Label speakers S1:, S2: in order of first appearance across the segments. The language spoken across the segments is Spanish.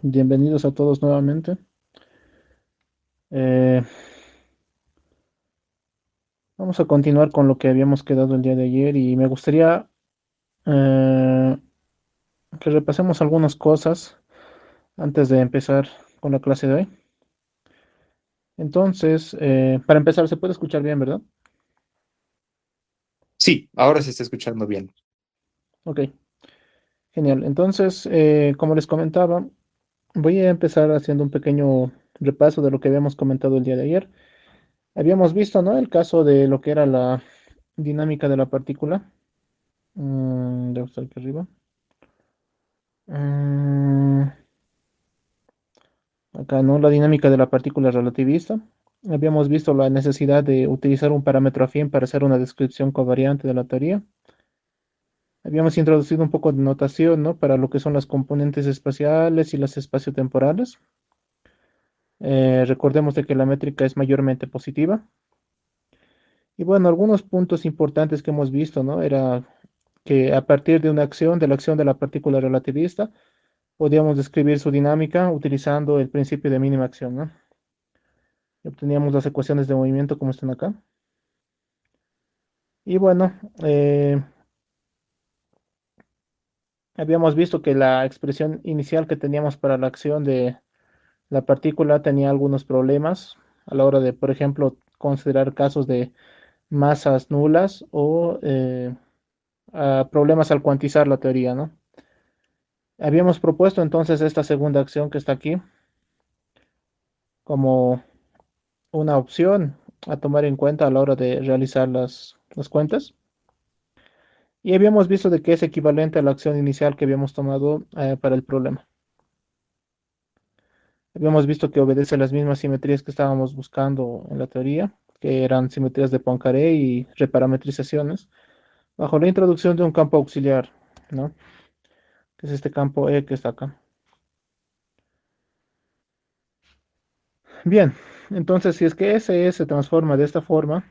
S1: Bienvenidos a todos nuevamente. Eh, Vamos a continuar con lo que habíamos quedado el día de ayer y me gustaría eh, que repasemos algunas cosas antes de empezar con la clase de hoy. Entonces, para empezar, se puede escuchar bien, ¿verdad?
S2: Sí, ahora se está escuchando bien.
S1: Ok, genial. Entonces, como les comentaba, voy a empezar haciendo un pequeño repaso de lo que habíamos comentado el día de ayer. Habíamos visto, ¿no? El caso de lo que era la dinámica de la partícula. Debe estar aquí arriba. Mm, Acá, ¿no? La dinámica de la partícula relativista. Habíamos visto la necesidad de utilizar un parámetro afín para hacer una descripción covariante de la teoría. Habíamos introducido un poco de notación, ¿no? Para lo que son las componentes espaciales y las espaciotemporales. Recordemos de que la métrica es mayormente positiva. Y bueno, algunos puntos importantes que hemos visto, ¿no? Era que a partir de una acción, de la acción de la partícula relativista, podíamos describir su dinámica utilizando el principio de mínima acción, ¿no? Y obteníamos las ecuaciones de movimiento como están acá. Y bueno, habíamos visto que la expresión inicial que teníamos para la acción de la partícula tenía algunos problemas a la hora de, por ejemplo, considerar casos de masas nulas o problemas al cuantizar la teoría, ¿no? Habíamos propuesto entonces esta segunda acción que está aquí como una opción a tomar en cuenta a la hora de realizar las cuentas. Y habíamos visto de que es equivalente a la acción inicial que habíamos tomado para el problema. Habíamos visto que obedece las mismas simetrías que estábamos buscando en la teoría, que eran simetrías de Poincaré y reparametrizaciones, bajo la introducción de un campo auxiliar, ¿no? Que es este campo E que está acá. Bien, entonces si es que ese se transforma de esta forma,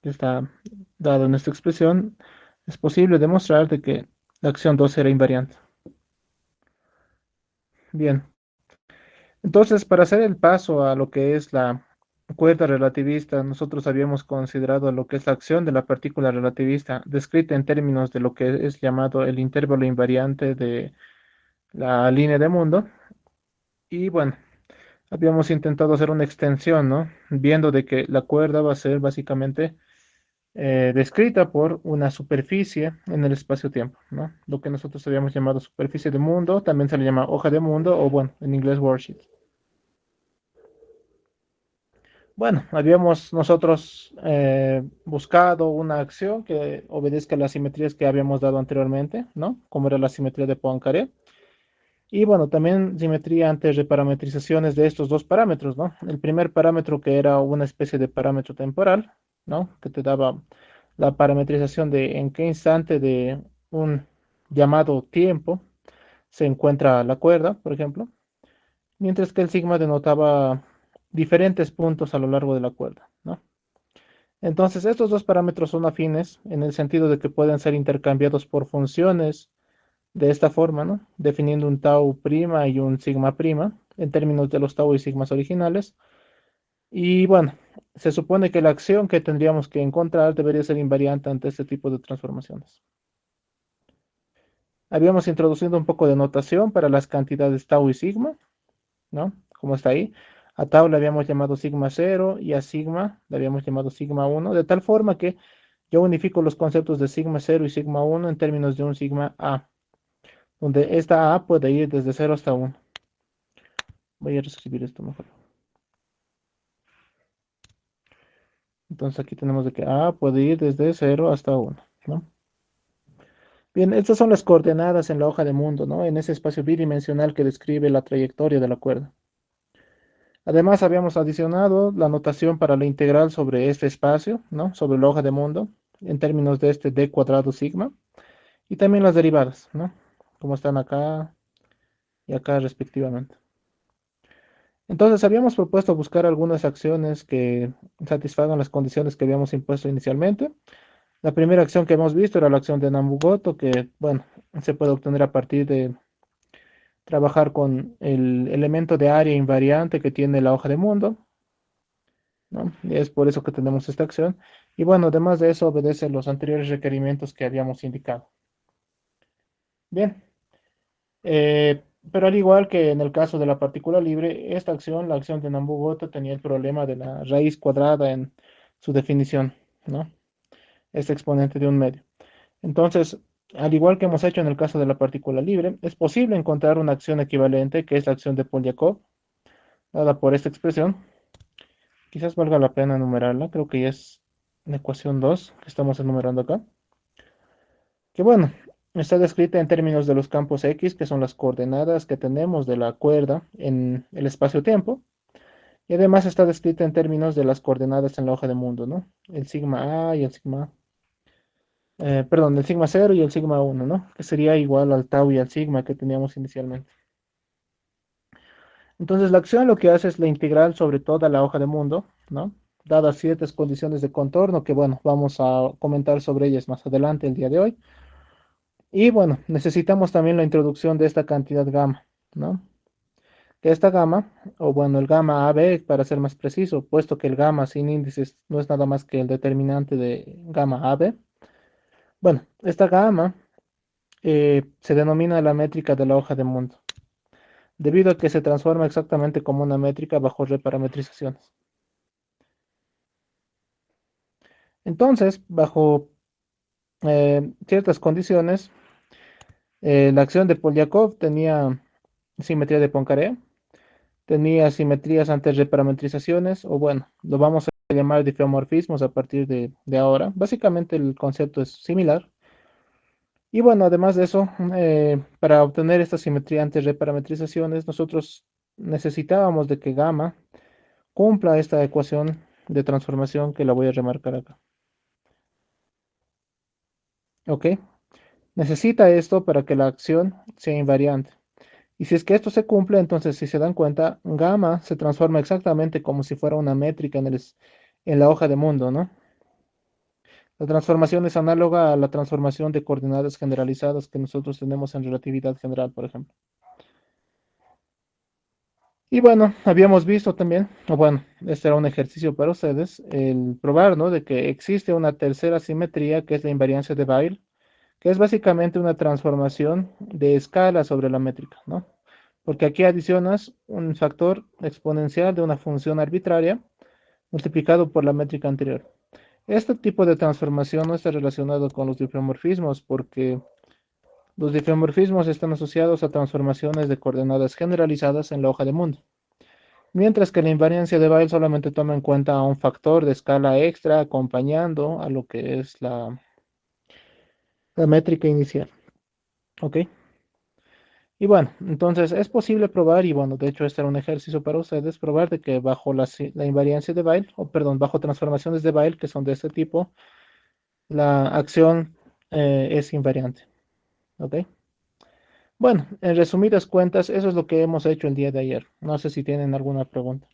S1: que está dado en esta expresión, es posible demostrar de que la acción 2 era invariante. Bien, entonces para hacer el paso a lo que es la cuerda relativista, nosotros habíamos considerado lo que es la acción de la partícula relativista, descrita en términos de lo que es llamado el intervalo invariante de la línea de mundo. Y bueno, habíamos intentado hacer una extensión, ¿no? Viendo de que la cuerda va a ser básicamente descrita por una superficie en el espacio-tiempo, ¿no? Lo que nosotros habíamos llamado superficie de mundo, también se le llama hoja de mundo o bueno, en inglés worksheet. Bueno, habíamos nosotros buscado una acción que obedezca a las simetrías que habíamos dado anteriormente, ¿no? Como era la simetría de Poincaré. Y bueno, también simetría ante reparametrizaciones de estos dos parámetros, ¿no? El primer parámetro que era una especie de parámetro temporal, ¿no? Que te daba la parametrización de en qué instante de un llamado tiempo se encuentra la cuerda, por ejemplo, mientras que el sigma denotaba diferentes puntos a lo largo de la cuerda, ¿no? Entonces, estos dos parámetros son afines en el sentido de que pueden ser intercambiados por funciones de esta forma, ¿no? Definiendo un tau prima y un sigma prima en términos de los tau y sigmas originales. Y bueno, se supone que la acción que tendríamos que encontrar debería ser invariante ante este tipo de transformaciones. Habíamos introducido un poco de notación para las cantidades tau y sigma, ¿no? Como está ahí. A tau le habíamos llamado sigma cero y a sigma le habíamos llamado sigma uno, de tal forma que yo unifico los conceptos de sigma cero y sigma uno en términos de un sigma A, donde esta A puede ir desde cero hasta uno. Voy a reescribir esto mejor. Entonces aquí tenemos de que A puede ir desde cero hasta uno, ¿no? Bien, estas son las coordenadas en la hoja de mundo, ¿no? En ese espacio bidimensional que describe la trayectoria de la cuerda. Además, habíamos adicionado la notación para la integral sobre este espacio, ¿no? Sobre la hoja de mundo, en términos de este d cuadrado sigma, y también las derivadas, ¿no? Como están acá y acá respectivamente. Entonces, habíamos propuesto buscar algunas acciones que satisfagan las condiciones que habíamos impuesto inicialmente. La primera acción que hemos visto era la acción de Namugoto, que, bueno, se puede obtener a partir trabajar con el elemento de área invariante que tiene la hoja de mundo, ¿no? Y es por eso que tenemos esta acción. Y bueno, además de eso, obedece los anteriores requerimientos que habíamos indicado. Bien, pero al igual que en el caso de la partícula libre, esta acción, la acción de Nambu-Goto, tenía el problema de la raíz cuadrada en su definición, ¿no? Este exponente de un medio. Entonces, al igual que hemos hecho en el caso de la partícula libre, es posible encontrar una acción equivalente, que es la acción de Polyakov, dada por esta expresión. Quizás valga la pena enumerarla, creo que ya es la ecuación 2 que estamos enumerando acá. Que bueno, está descrita en términos de los campos X, que son las coordenadas que tenemos de la cuerda en el espacio-tiempo. Y además está descrita en términos de las coordenadas en la hoja de mundo, ¿no? El sigma A y el sigma, perdón, el sigma 0 y el sigma 1, ¿no? Que sería igual al tau y al sigma que teníamos inicialmente. Entonces la acción lo que hace es la integral sobre toda la hoja de mundo, ¿no? Dadas ciertas condiciones de contorno que, bueno, vamos a comentar sobre ellas más adelante el día de hoy. Y bueno, necesitamos también la introducción de esta cantidad gamma, ¿no? Que esta gamma, o bueno, el gamma AB para ser más preciso, puesto que el gamma sin índices no es nada más que el determinante de gamma AB. Bueno, esta gamma se denomina la métrica de la hoja de mundo, debido a que se transforma exactamente como una métrica bajo reparametrizaciones. Entonces, bajo ciertas condiciones, la acción de Polyakov tenía simetría de Poincaré, tenía simetrías ante reparametrizaciones, o bueno, lo vamos a llamar difeomorfismos a partir de ahora. Básicamente el concepto es similar. Y bueno, además de eso, para obtener esta simetría ante reparametrizaciones, nosotros necesitábamos de que gamma cumpla esta ecuación de transformación que la voy a remarcar acá. ¿Ok? Necesita esto para que la acción sea invariante. Y si es que esto se cumple, entonces si se dan cuenta, gamma se transforma exactamente como si fuera una métrica en la hoja de mundo, ¿no? La transformación es análoga a la transformación de coordenadas generalizadas que nosotros tenemos en relatividad general, por ejemplo. Y bueno, habíamos visto también, o bueno, este era un ejercicio para ustedes, el probar, ¿no? De que existe una tercera simetría que es la invariancia de Weyl, que es básicamente una transformación de escala sobre la métrica, ¿no? Porque aquí adicionas un factor exponencial de una función arbitraria multiplicado por la métrica anterior. Este tipo de transformación no está relacionado con los difeomorfismos porque los difeomorfismos están asociados a transformaciones de coordenadas generalizadas en la hoja de mundo, mientras que la invariancia de Weyl solamente toma en cuenta a un factor de escala extra acompañando a lo que es la métrica inicial. ¿Ok? Y bueno, entonces es posible probar, y bueno, de hecho este era un ejercicio para ustedes, probar de que bajo la invariancia de Weyl, o perdón, bajo transformaciones de Weyl que son de este tipo, la acción es invariante. ¿Ok? Bueno, en resumidas cuentas, eso es lo que hemos hecho el día de ayer. No sé si tienen alguna pregunta.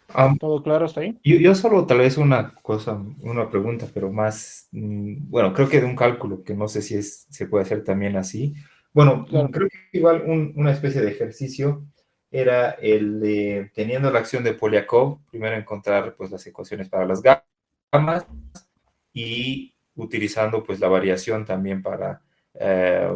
S2: Am,
S1: ¿Todo claro hasta ahí?
S2: yo solo tal vez una cosa, una pregunta, pero más, bueno, creo que de un cálculo, que no sé si se puede hacer también así. Bueno,
S1: Claro.
S2: creo que igual una especie de ejercicio era el de, teniendo la acción de Polyakov, primero encontrar pues las ecuaciones para las gamas y utilizando pues la variación también para, eh,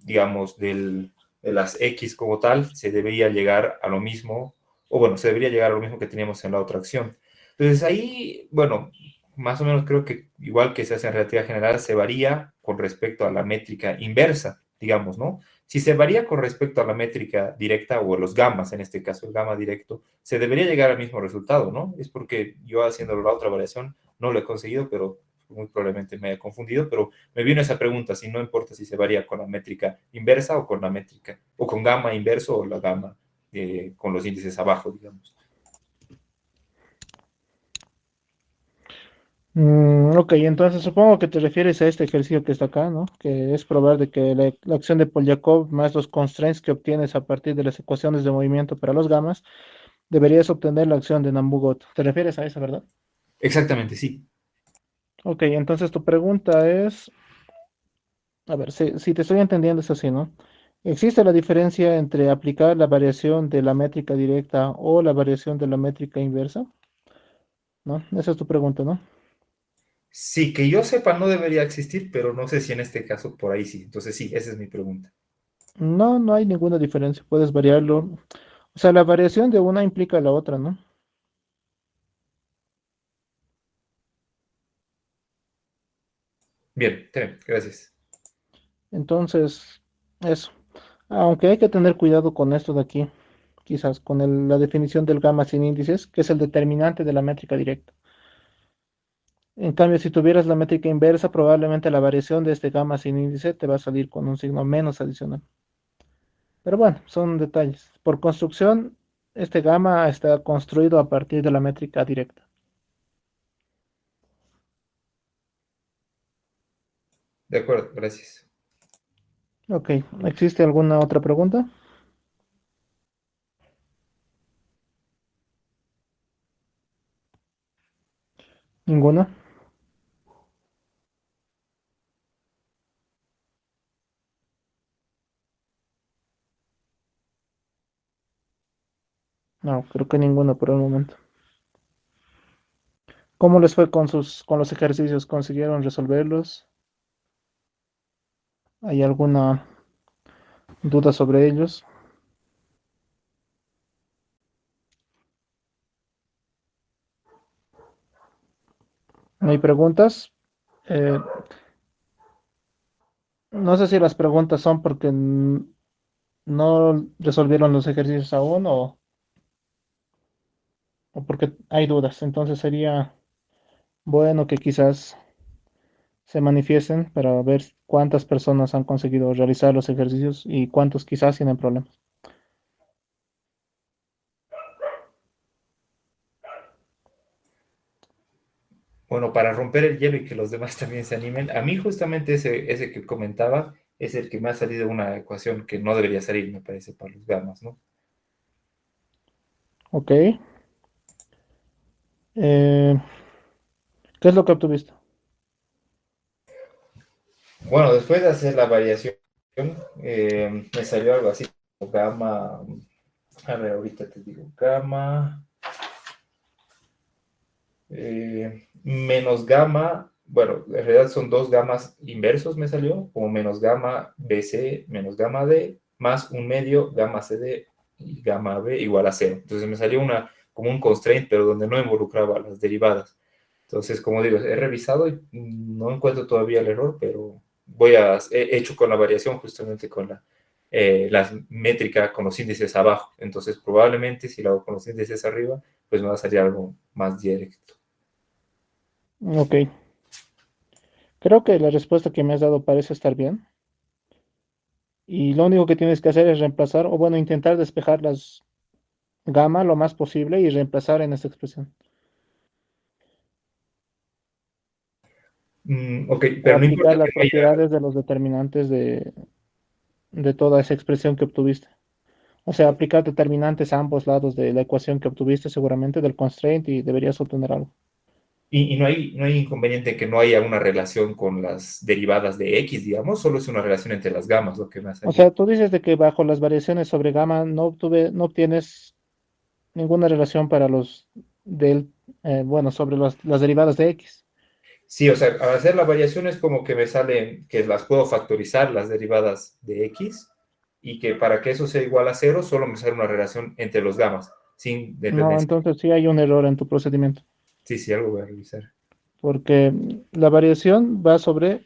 S2: digamos, de las X como tal, se debería llegar a lo mismo, o bueno, se debería llegar a lo mismo que teníamos en la otra acción. Entonces ahí, bueno, más o menos creo que igual que se hace en relatividad general, se varía con respecto a la métrica inversa, digamos, ¿no? Si se varía con respecto a la métrica directa o los gamas, en este caso el gamma directo, se debería llegar al mismo resultado, ¿no? Es porque yo haciendo la otra variación no lo he conseguido, pero muy probablemente me haya confundido, pero me vino esa pregunta, si no importa si se varía con la métrica inversa o con la métrica, o con gamma inverso o la gamma con los índices abajo, digamos.
S1: Ok, entonces supongo que te refieres a este ejercicio que está acá, ¿no? Que es probar de que la acción de Polyakov más los constraints que obtienes a partir de las ecuaciones de movimiento para los gamas, deberías obtener la acción de Nambu-Goto. ¿Te refieres a eso, verdad?
S2: Exactamente, sí.
S1: Ok, entonces tu pregunta es, a ver, si te estoy entendiendo es así, ¿no? ¿Existe la diferencia entre aplicar la variación de la métrica directa o la variación de la métrica inversa? ¿No? Esa es tu pregunta, ¿no?
S2: Sí, que yo sepa no debería existir, pero no sé si en este caso por ahí sí. Entonces sí, esa es mi pregunta.
S1: No, no hay ninguna diferencia, puedes variarlo. O sea, la variación de una implica la otra, ¿no?
S2: Bien, está bien, gracias.
S1: Entonces, eso. Aunque hay que tener cuidado con esto de aquí, quizás con la definición del gamma sin índices, que es el determinante de la métrica directa. En cambio, si tuvieras la métrica inversa, probablemente la variación de este gamma sin índice te va a salir con un signo menos adicional. Pero bueno, son detalles. Por construcción, este gamma está construido a partir de la métrica directa.
S2: De acuerdo, gracias.
S1: Ok, ¿existe alguna otra pregunta? ¿Ninguna? No, creo que ninguna por el momento. ¿Cómo les fue con los ejercicios? ¿Consiguieron resolverlos? ¿Hay alguna duda sobre ellos? ¿No hay preguntas? Eh, no sé si las preguntas son porque no resolvieron los ejercicios aún o porque hay dudas. Entonces sería bueno que quizás se manifiesten para ver cuántas personas han conseguido realizar los ejercicios y cuántos quizás tienen problemas.
S2: Bueno, para romper el hielo y que los demás también se animen, a mí justamente ese que comentaba es el que me ha salido una ecuación que no debería salir, me parece, para los gamas, ¿no?
S1: Ok. ¿Qué es lo que obtuviste?
S2: Bueno, después de hacer la variación, me salió algo así como gamma, a ver, ahorita te digo, gamma menos gamma, bueno, en realidad son dos gamas inversos me salió, como menos gamma BC menos gamma D, más un medio gamma CD y gamma B igual a cero. Entonces me salió como un constraint, pero donde no involucraba las derivadas. Entonces, como digo, he revisado y no encuentro todavía el error, pero he hecho con la variación justamente con la métrica con los índices abajo. Entonces, probablemente si lo hago con los índices arriba, pues me va a salir algo más directo.
S1: Ok. Creo que la respuesta que me has dado parece estar bien. Y lo único que tienes que hacer es reemplazar, o bueno, intentar despejar las gamma lo más posible y reemplazar en esta expresión.
S2: Ok,
S1: O
S2: pero no
S1: aplicar
S2: importa que
S1: las
S2: no haya.
S1: propiedades de los determinantes de toda esa expresión que obtuviste. O sea, aplicar determinantes a ambos lados de la ecuación que obtuviste seguramente del constraint y deberías obtener algo.
S2: Y no hay inconveniente que no haya una relación con las derivadas de X, digamos, solo es una relación entre las gamas lo que me ha
S1: O
S2: salido.
S1: sea, tú dices de que bajo las variaciones sobre gamma no obtienes ninguna relación para bueno, sobre las derivadas de X.
S2: Sí, o sea, al hacer la variación es como que me salen que las puedo factorizar las derivadas de X y que para que eso sea igual a cero solo me sale una relación entre los gamas, sin
S1: No,
S2: dependencia.
S1: entonces sí hay un error en tu procedimiento,
S2: Sí, sí, algo voy a revisar.
S1: porque la variación va sobre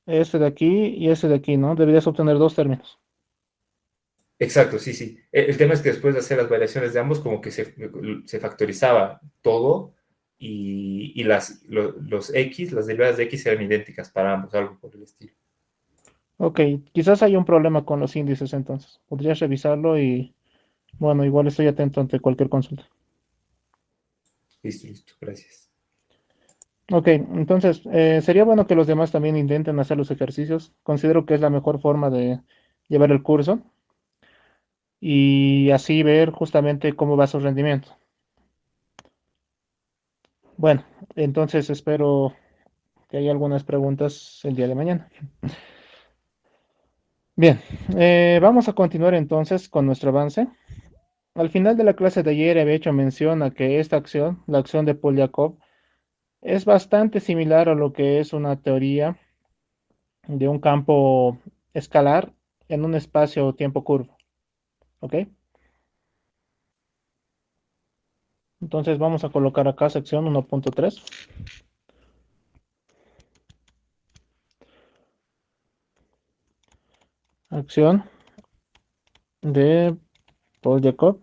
S1: este de aquí y este de aquí, ¿no? Deberías obtener dos términos.
S2: Exacto, sí, sí. El tema es que después de hacer las variaciones de ambos, como que se factorizaba todo y los X, las derivadas de X eran idénticas para ambos, algo por el estilo.
S1: Ok, quizás hay un problema con los índices entonces. Podrías revisarlo y, bueno, igual estoy atento ante cualquier consulta.
S2: Listo, listo, gracias.
S1: Ok, entonces sería bueno que los demás también intenten hacer los ejercicios. Considero que es la mejor forma de llevar el curso y así ver justamente cómo va su rendimiento. Bueno, entonces espero que haya algunas preguntas el día de mañana. Bien, vamos a continuar entonces con nuestro avance. Al final de la clase de ayer había hecho mención a que esta acción, la acción de Polyakov, es bastante similar a lo que es una teoría de un campo escalar en un espacio-tiempo curvo. ¿Ok? Entonces vamos a colocar acá sección 1.3. Acción de Polyakov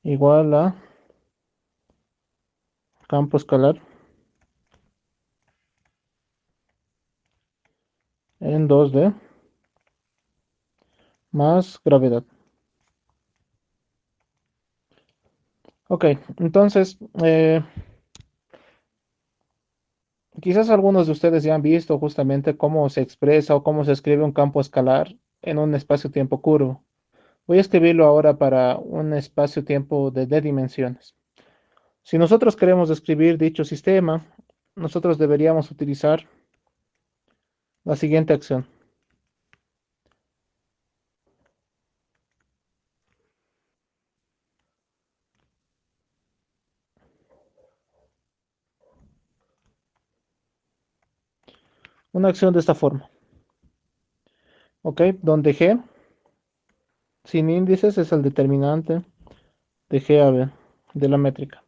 S1: igual a campo escalar en 2D más gravedad. Ok, entonces quizás algunos de ustedes ya han visto justamente cómo se expresa o cómo se escribe un campo escalar en un espacio-tiempo curvo. Voy a escribirlo ahora para un espacio-tiempo de D dimensiones. Si nosotros queremos describir dicho sistema, nosotros deberíamos utilizar la siguiente acción. Una acción de esta forma. ¿Ok? Donde G, sin índices, es el determinante de G a B, de la métrica.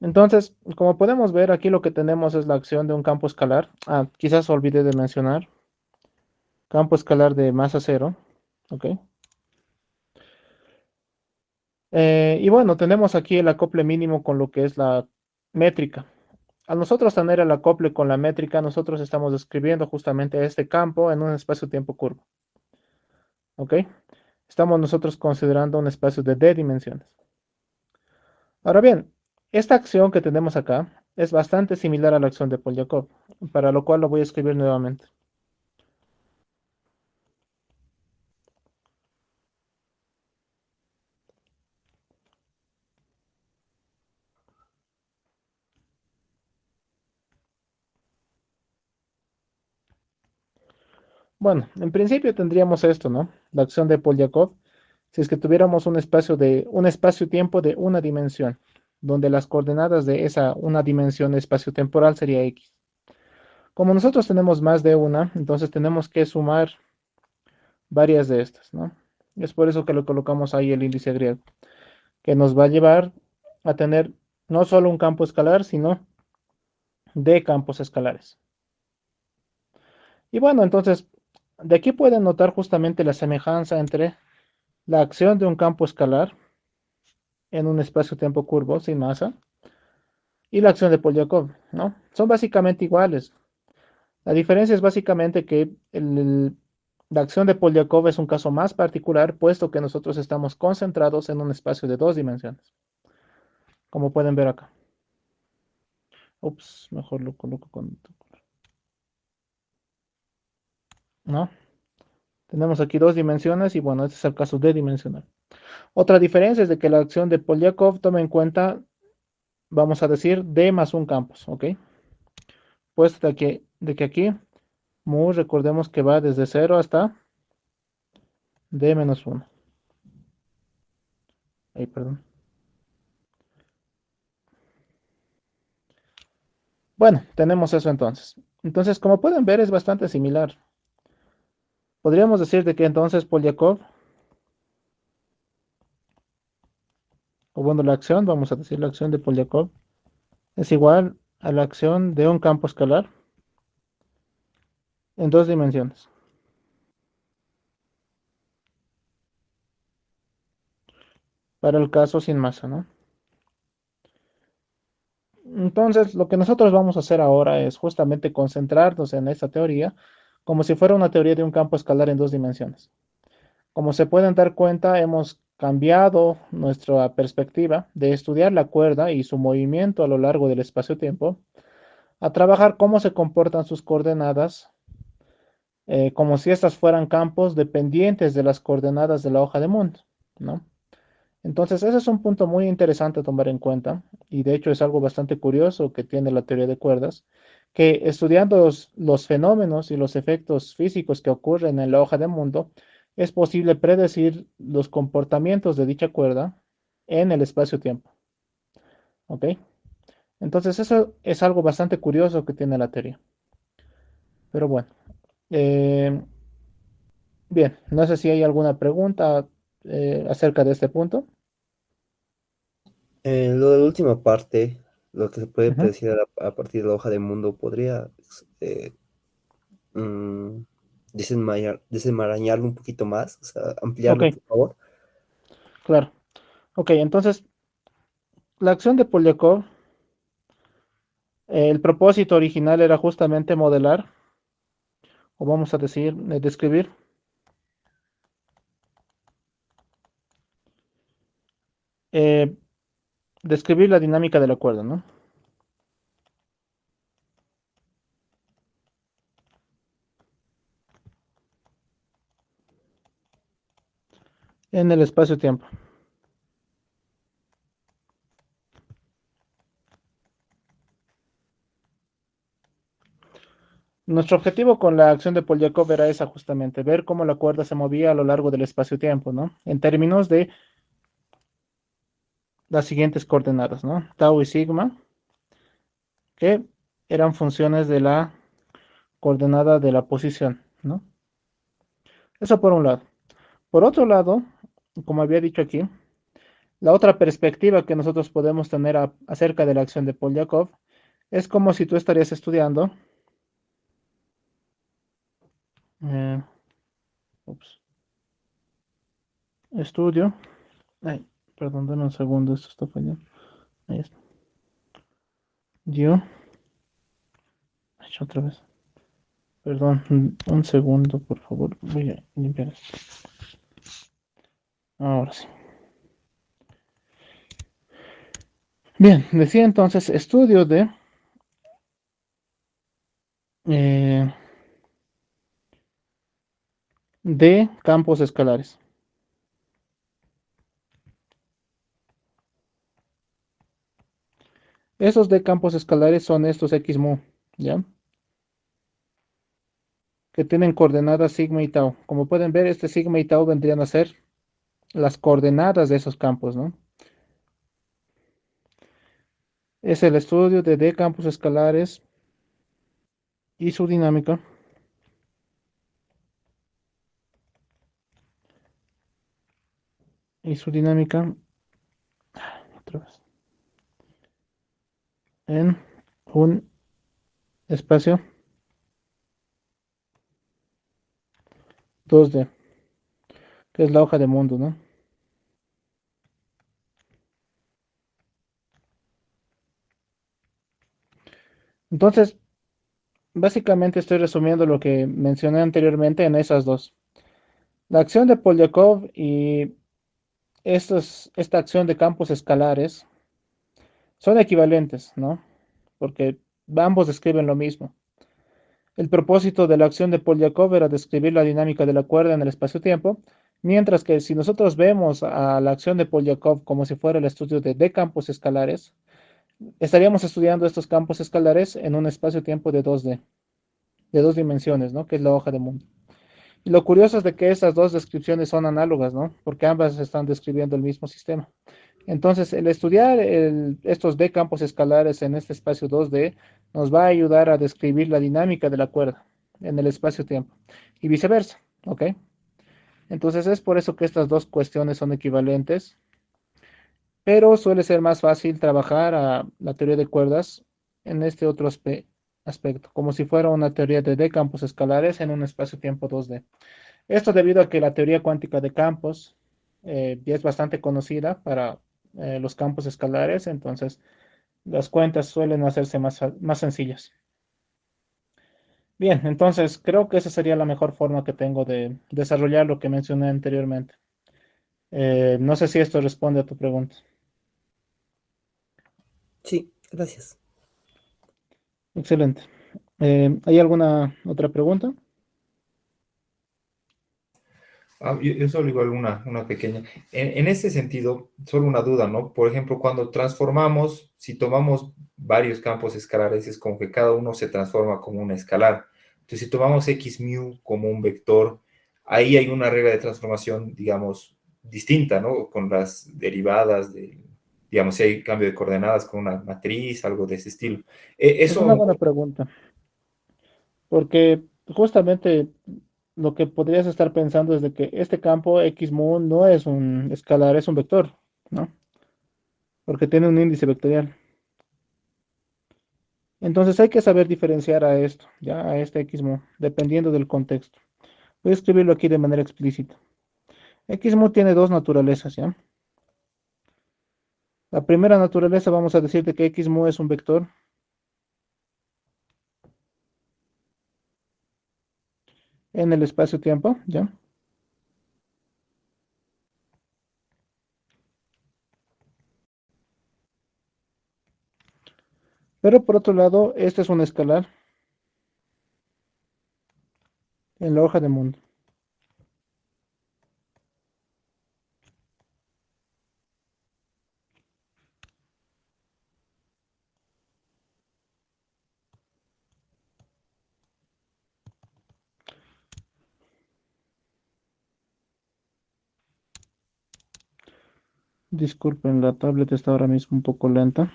S1: Entonces, como podemos ver, aquí lo que tenemos es la acción de un campo escalar. Ah, quizás olvidé de mencionar. Campo escalar de masa cero. ¿Ok? Y bueno, tenemos aquí el acople mínimo con lo que es la métrica. Al nosotros tener el acople con la métrica, nosotros estamos describiendo justamente este campo en un espacio-tiempo curvo. ¿Ok? Estamos nosotros considerando un espacio de D dimensiones. Ahora bien, esta acción que tenemos acá es bastante similar a la acción de Polyakov, para lo cual lo voy a escribir nuevamente. Bueno, en principio tendríamos esto, ¿no? La acción de Polyakov, si es que tuviéramos un espacio-tiempo de una dimensión, donde las coordenadas de esa una dimensión espacio-temporal sería x. Como nosotros tenemos más de una, entonces tenemos que sumar varias de estas, ¿no? Es por eso que le colocamos ahí el índice griego, que nos va a llevar a tener no solo un campo escalar, sino de campos escalares. Y bueno, entonces, de aquí pueden notar justamente la semejanza entre la acción de un campo escalar en un espacio-tiempo curvo sin masa y la acción de Polyakov, ¿no? Son básicamente iguales. La diferencia es básicamente que la acción de Polyakov es un caso más particular, puesto que nosotros estamos concentrados en un espacio de dos dimensiones, como pueden ver acá. Ups, mejor lo coloco con, ¿no? Tenemos aquí dos dimensiones y bueno, este es el caso de dimensional. Otra diferencia es de que la acción de Polyakov toma en cuenta, vamos a decir, D más un campos, ¿ok? Puesto de que aquí, mu, recordemos que va desde 0 hasta D menos 1. Ahí, perdón. Bueno, tenemos eso entonces. Entonces, como pueden ver, es bastante similar. Podríamos decir de que entonces Polyakov, o bueno, la acción, vamos a decir la acción de Polyakov, es igual a la acción de un campo escalar en dos dimensiones. Para el caso sin masa, ¿no? Entonces, lo que nosotros vamos a hacer ahora es justamente concentrarnos en esta teoría como si fuera una teoría de un campo escalar en dos dimensiones. Como se pueden dar cuenta, hemos cambiado nuestra perspectiva de estudiar la cuerda y su movimiento a lo largo del espacio-tiempo a trabajar cómo se comportan sus coordenadas, como si estas fueran campos dependientes de las coordenadas de la hoja de mundo, ¿no? Entonces, ese es un punto muy interesante a tomar en cuenta y de hecho es algo bastante curioso que tiene la teoría de cuerdas, que estudiando los fenómenos y los efectos físicos que ocurren en la hoja de mundo, es posible predecir los comportamientos de dicha cuerda en el espacio-tiempo. ¿Ok? Entonces, eso es algo bastante curioso que tiene la teoría. Pero bueno, eh, bien, no sé si hay alguna pregunta acerca de este punto.
S3: Lo de la última parte, lo que se puede
S1: Ujú.
S3: predecir a partir de la hoja de mundo, ¿podría eh, mm, desenmarañarlo un poquito más? O sea,
S1: Ok,
S3: ampliarlo, por favor.
S1: claro. Ok, entonces, la acción de Polyakov, el propósito original era justamente modelar, o vamos a decir, describir, eh, describir la dinámica de la cuerda, ¿no? En el espacio-tiempo. Nuestro objetivo con la acción de Polyakov era esa justamente, ver cómo la cuerda se movía a lo largo del espacio-tiempo, ¿no? En términos de las siguientes coordenadas, ¿no? Tau y sigma, que eran funciones de la coordenada de la posición, ¿no? Eso por un lado. Por otro lado, como había dicho aquí, la otra perspectiva que nosotros podemos tener acerca de la acción de Polyakov es como si tú estarías estudiando, eh, ups, estudio, ay, perdón, denme un segundo, esto está fallando. Ahí está. Yo, ay, otra vez, perdón, un segundo, por favor, voy a limpiar esto. Ahora sí. Bien, decía entonces estudio eh, de campos escalares. Esos de campos escalares son estos X mu, ¿ya? Que tienen coordenadas sigma y tau. Como pueden ver, este sigma y tau vendrían a ser las coordenadas de esos campos, ¿no? Es el estudio de D campos escalares y su dinámica y su dinámica otra vez, en un espacio 2D, que es la hoja de mundo, ¿no? Entonces, básicamente estoy resumiendo lo que mencioné anteriormente en esas dos. La acción de Polyakov y esta acción de campos escalares son equivalentes, ¿no? Porque ambos describen lo mismo. El propósito de la acción de Polyakov era describir la dinámica de la cuerda en el espacio-tiempo, mientras que si nosotros vemos a la acción de Polyakov como si fuera el estudio de campos escalares, estaríamos estudiando estos campos escalares en un espacio-tiempo de 2D, de dos dimensiones, ¿no? Que es la hoja de mundo. Y lo curioso es de que estas dos descripciones son análogas, ¿no? Porque ambas están describiendo el mismo sistema. Entonces, el estudiar estos D campos escalares en este espacio 2D nos va a ayudar a describir la dinámica de la cuerda en el espacio-tiempo y viceversa, ¿ok? Entonces, es por eso que estas dos cuestiones son equivalentes, pero suele ser más fácil trabajar a la teoría de cuerdas en este otro aspecto, como si fuera una teoría de D campos escalares en un espacio-tiempo 2D. Esto debido a que la teoría cuántica de campos ya es bastante conocida para los campos escalares, entonces las cuentas suelen hacerse más sencillas. Bien, entonces creo que esa sería la mejor forma que tengo de desarrollar lo que mencioné anteriormente. No sé si esto responde a tu pregunta.
S3: Sí, gracias.
S1: Excelente. ¿Hay alguna otra pregunta?
S2: Yo solo igual una pequeña. En ese sentido, solo una duda, ¿no? Por ejemplo, cuando transformamos, si tomamos varios campos escalares, es como que cada uno se transforma como una escalar. Entonces, si tomamos x mu como un vector, ahí hay una regla de transformación, digamos, distinta, ¿no? Con las derivadas de, digamos, si hay cambio de coordenadas con una matriz, algo de ese estilo.
S1: Es una
S2: Eso,
S1: buena pregunta, porque justamente lo que podrías estar pensando es de que este campo X mu no es un escalar, es un vector, ¿no? Porque tiene un índice vectorial. Entonces hay que saber diferenciar a esto, ya a este X mu, dependiendo del contexto. Voy a escribirlo aquí de manera explícita. X mu tiene dos naturalezas, ¿ya? La primera naturaleza vamos a decir de que X mu es un vector en el espacio-tiempo, ¿ya? Pero por otro lado, este es un escalar en la hoja de mundo. Disculpen, la tablet está ahora mismo un poco lenta.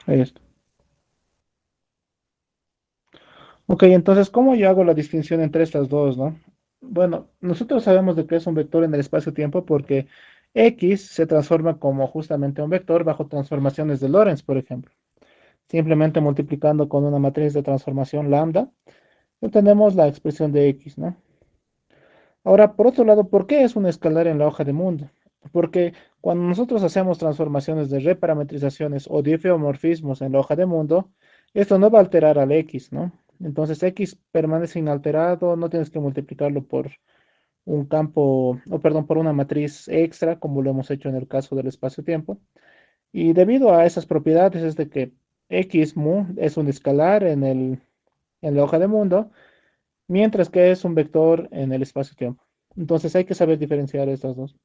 S1: Ahí está. Ok, entonces, ¿cómo yo hago la distinción entre estas dos, no? Bueno, nosotros sabemos de que es un vector en el espacio-tiempo porque X se transforma como justamente un vector bajo transformaciones de Lorentz, por ejemplo. Simplemente multiplicando con una matriz de transformación lambda, obtenemos la expresión de X, ¿no? Ahora, por otro lado, ¿por qué es un escalar en la hoja de mundo? Porque cuando nosotros hacemos transformaciones de reparametrizaciones o difeomorfismos en la hoja de mundo, esto no va a alterar al X, ¿no? Entonces X permanece inalterado, no tienes que multiplicarlo por un campo, o perdón, por una matriz extra, como lo hemos hecho en el caso del espacio-tiempo. Y debido a esas propiedades es de que X mu es un escalar en la hoja de mundo, mientras que es un vector en el espacio-tiempo. Entonces hay que saber diferenciar estas dos.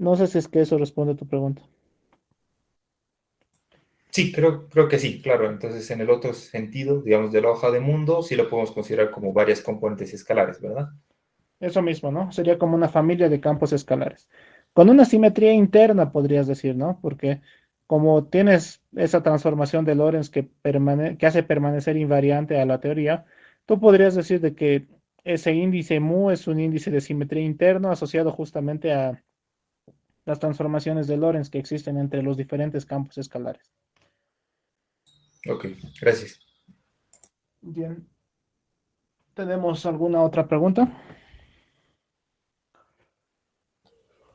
S1: No sé si es que eso responde a tu pregunta.
S2: sí, creo que sí, claro. Entonces, en el otro sentido, digamos, de la hoja de mundo, sí lo podemos considerar como varias componentes escalares, ¿verdad?
S1: Eso mismo, ¿no? Sería como una familia de campos escalares. Con una simetría interna, podrías decir, ¿no? Porque como tienes esa transformación de Lorentz que hace permanecer invariante a la teoría, tú podrías decir de que ese índice mu es un índice de simetría interno asociado justamente a las transformaciones de Lorentz que existen entre los diferentes campos escalares.
S2: Ok, gracias.
S1: Bien, ¿tenemos alguna otra pregunta?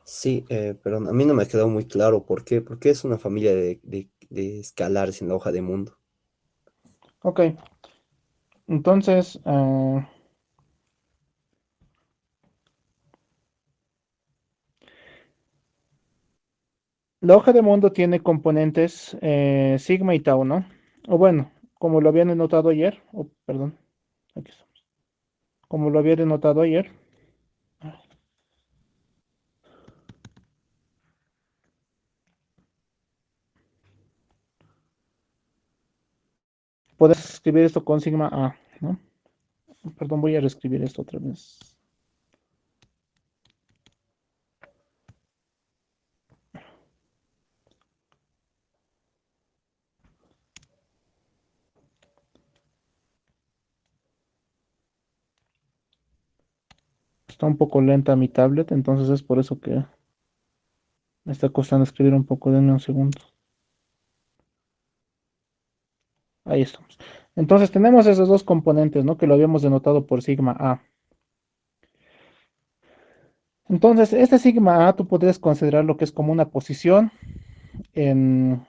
S3: Sí, perdón, a mí no me ha quedado muy claro por qué es una familia de escalares en la hoja de mundo.
S1: Ok, entonces, la hoja de mundo tiene componentes sigma y tau, ¿no? O bueno, como lo habían denotado ayer, o perdón, aquí estamos. Como lo había denotado ayer, puedes escribir esto con sigma A, ¿no? Perdón, voy a reescribir esto otra vez. Está un poco lenta mi tablet, entonces es por eso que me está costando escribir un poco. Denme un segundo. Ahí estamos. Entonces tenemos esos dos componentes, ¿no? Que lo habíamos denotado por sigma A. Entonces, este sigma A tú podrías considerar lo que es como una posición en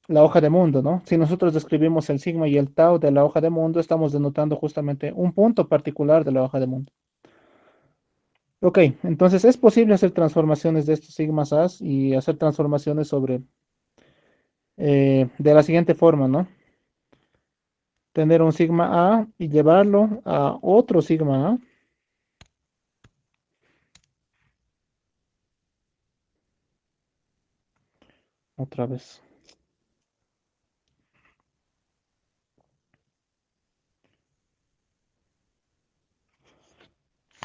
S1: la hoja de mundo, ¿no? Si nosotros describimos el sigma y el tau de la hoja de mundo, estamos denotando justamente un punto particular de la hoja de mundo. Ok, entonces es posible hacer transformaciones de estos sigmas A y hacer transformaciones sobre, de la siguiente forma, ¿no? Tener un sigma A y llevarlo a otro sigma A Otra vez.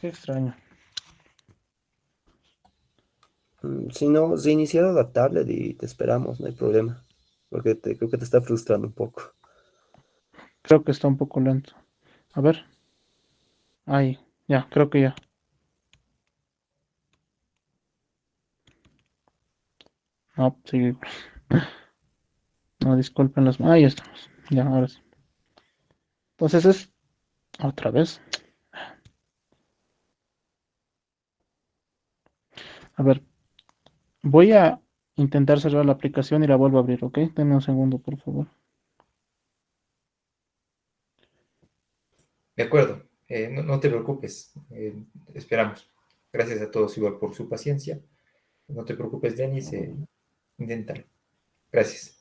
S1: Qué extraño.
S3: Si no, reiniciado la tablet y te esperamos, no hay problema. Porque creo que te está frustrando un poco.
S1: Creo que está un poco lento. A ver. Ahí. Ya, creo que ya. No, sí. No, disculpen los. Ahí estamos. Ya, ahora sí. Entonces es otra vez. A ver, voy a intentar cerrar la aplicación y la vuelvo a abrir, ¿ok? Denme un segundo, por favor.
S2: De acuerdo, no te preocupes, esperamos. Gracias a todos igual por su paciencia. No te preocupes, Denis, inténtalo. Gracias.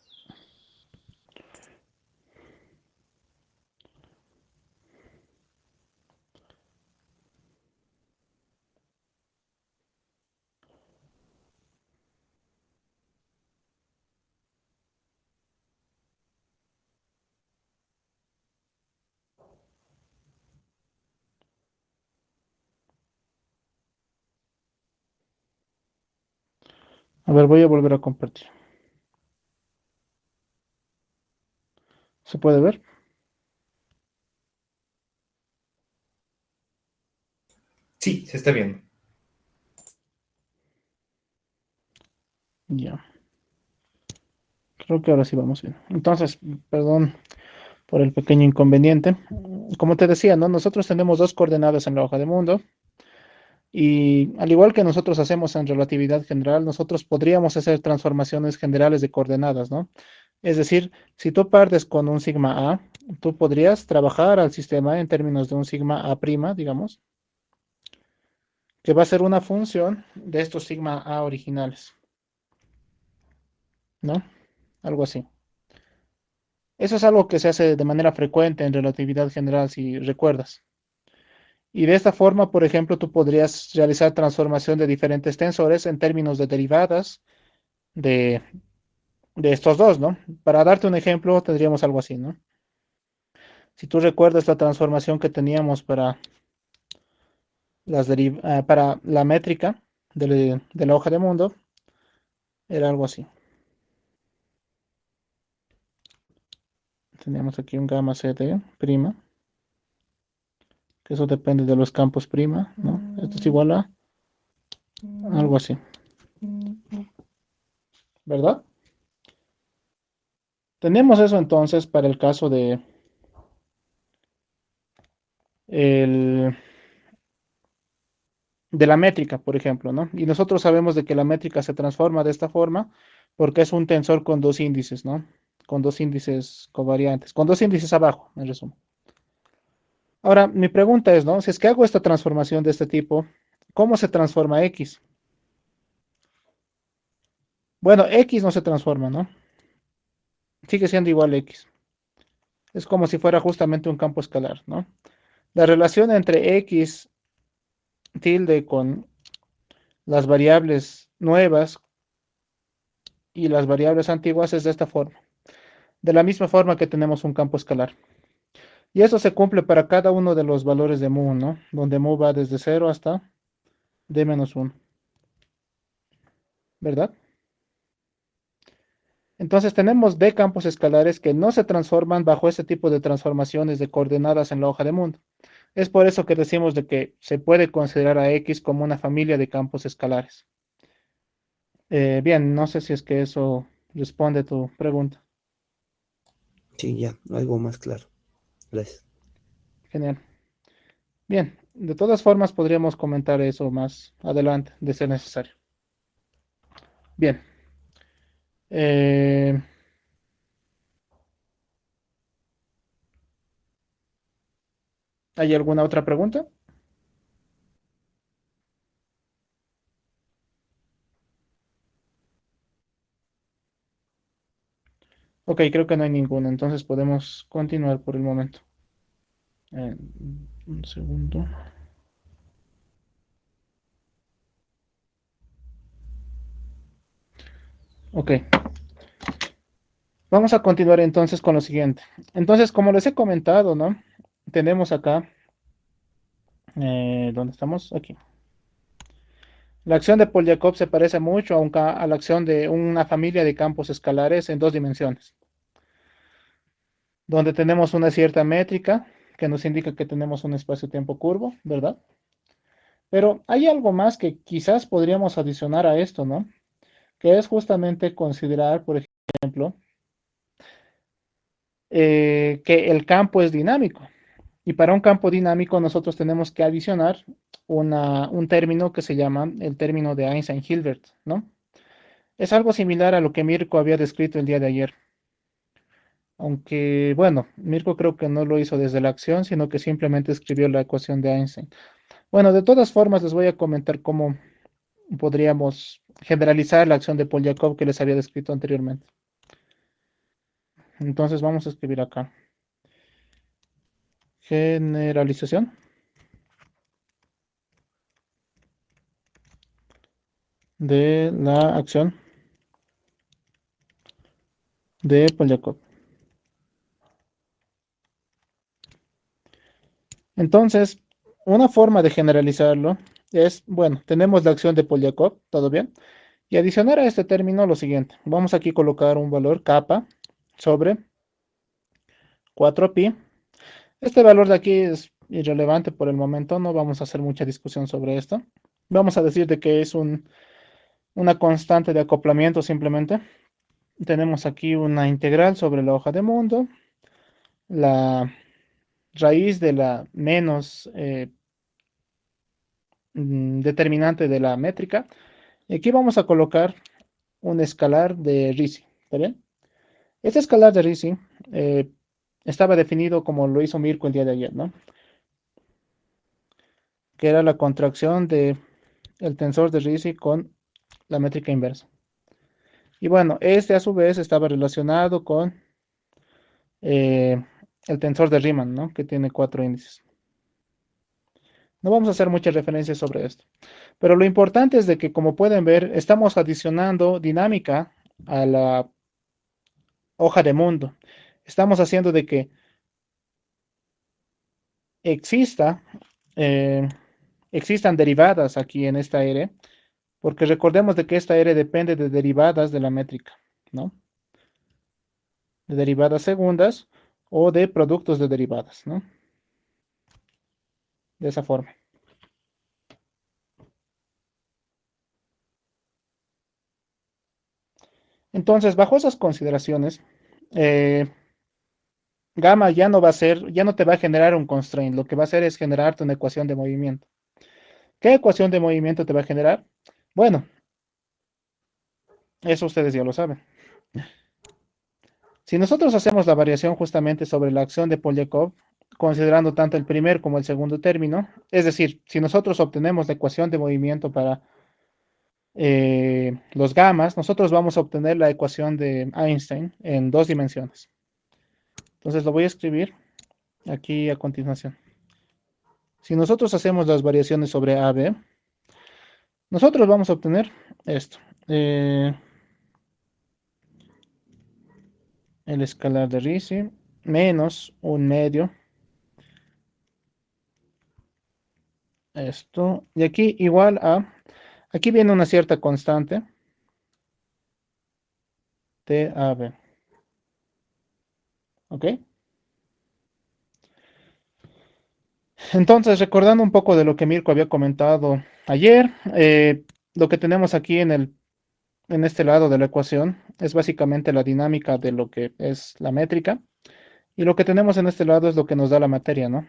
S1: A ver, voy a volver a compartir. ¿Se puede ver?
S2: Sí, se está viendo.
S1: Ya. Creo que ahora sí vamos bien. Entonces, perdón por el pequeño inconveniente. Como te decía, ¿no? Nosotros tenemos dos coordenadas en la hoja de mundo y al igual que nosotros hacemos en relatividad general, nosotros podríamos hacer transformaciones generales de coordenadas, ¿no? Es decir, si tú partes con un sigma A, tú podrías trabajar al sistema en términos de un sigma A', digamos, que va a ser una función de estos sigma A originales, ¿no? Algo así. Eso es algo que se hace de manera frecuente en relatividad general, si recuerdas. Y de esta forma, por ejemplo, tú podrías realizar transformación de diferentes tensores en términos de derivadas de, de estos dos, ¿no? Para darte un ejemplo, tendríamos algo así, ¿no? Si tú recuerdas la transformación que teníamos para, para la métrica de la hoja de mundo, era algo así. Teníamos aquí un gamma CD prima, que eso depende de los campos prima, ¿no? Esto es igual a algo así, ¿verdad? Tenemos eso entonces para el caso el, de la métrica, por ejemplo, ¿no? Y nosotros sabemos de que la métrica se transforma de esta forma porque es un tensor con dos índices, ¿no? Con dos índices covariantes, con dos índices abajo, en resumen. Ahora, mi pregunta es, ¿no? Si es que hago esta transformación de este tipo, ¿cómo se transforma X? Bueno, X no se transforma, ¿no? Sigue siendo igual X. Es como si fuera justamente un campo escalar, ¿no? La relación entre X tilde con las variables nuevas y las variables antiguas es de esta forma. De la misma forma que tenemos un campo escalar. Y eso se cumple para cada uno de los valores de mu, ¿no? Donde mu va desde 0 hasta d-1, ¿verdad? Entonces tenemos d campos escalares que no se transforman bajo este tipo de transformaciones de coordenadas en la hoja de mundo. Es por eso que decimos de que se puede considerar a X como una familia de campos escalares. Bien, no sé si es que eso responde a tu pregunta.
S3: Sí, ya, algo más claro. Gracias.
S1: Genial. Bien, de todas formas podríamos comentar eso más adelante, de ser necesario. Bien. Eh, ¿Hay alguna otra pregunta? Ok, creo que no hay ninguna, entonces podemos continuar por el momento. Eh, un segundo. Ok. Vamos a continuar entonces con lo siguiente. Entonces, como les he comentado, ¿no? Tenemos acá, ¿dónde estamos? Aquí. La acción de Polyakov se parece mucho a la acción de una familia de campos escalares en dos dimensiones, donde tenemos una cierta métrica que nos indica que tenemos un espacio-tiempo curvo, ¿verdad? Pero hay algo más que quizás podríamos adicionar a esto, ¿no? Que es justamente considerar, por ejemplo, que el campo es dinámico. Y para un campo dinámico nosotros tenemos que adicionar un término que se llama el término de Einstein-Hilbert, ¿no? Es algo similar a lo que Mirko había descrito el día de ayer. Aunque, bueno, Mirko creo que no lo hizo desde la acción, sino que simplemente escribió la ecuación de Einstein. Bueno, de todas formas les voy a comentar cómo podríamos generalizar la acción de Polyakov que les había descrito anteriormente. Entonces vamos a escribir acá. Generalización de la acción de Polyakov. Entonces, una forma de generalizarlo es, bueno, tenemos la acción de Polyakov, ¿todo bien? Y adicionar a este término lo siguiente. Vamos aquí a colocar un valor kappa sobre 4pi. Este valor de aquí es irrelevante por el momento, no vamos a hacer mucha discusión sobre esto. Vamos a decir de que es una constante de acoplamiento simplemente. Tenemos aquí una integral sobre la hoja de mundo, la raíz de la menos determinante de la métrica. Y aquí vamos a colocar un escalar de Ricci, ¿está bien? Este escalar de Ricci eh, estaba definido como lo hizo Mirko el día de ayer, ¿no? Que era la contracción de el tensor de Ricci con la métrica inversa. Y bueno, este a su vez estaba relacionado con eh, el tensor de Riemann, ¿no? Que tiene 4 índices. No vamos a hacer muchas referencias sobre esto. Pero lo importante es de que, como pueden ver, estamos adicionando dinámica a la hoja de mundo. Estamos haciendo de que exista, eh, existan derivadas aquí en esta R, porque recordemos de que esta R depende de derivadas de la métrica, ¿no? De derivadas segundas o de productos de derivadas, ¿no? De esa forma. Entonces, bajo esas consideraciones, eh, gamma ya no va a ser, ya no te va a generar un constraint, lo que va a hacer es generarte una ecuación de movimiento. ¿Qué ecuación de movimiento te va a generar? Bueno, eso ustedes ya lo saben. Si nosotros hacemos la variación justamente sobre la acción de Polyakov, considerando tanto el primer como el segundo término, es decir, si nosotros obtenemos la ecuación de movimiento para los gamas, nosotros vamos a obtener la ecuación de Einstein en dos dimensiones. Entonces lo voy a escribir aquí a continuación. Si nosotros hacemos las variaciones sobre AB, nosotros vamos a obtener esto. El escalar de Ricci menos un medio. Esto. Y aquí igual a... Aquí viene una cierta constante. TAB. ¿Ok? Entonces, recordando un poco de lo que Mirko había comentado ayer, lo que tenemos aquí en este lado de la ecuación es básicamente la dinámica de lo que es la métrica. Y lo que tenemos en este lado es lo que nos da la materia, ¿no?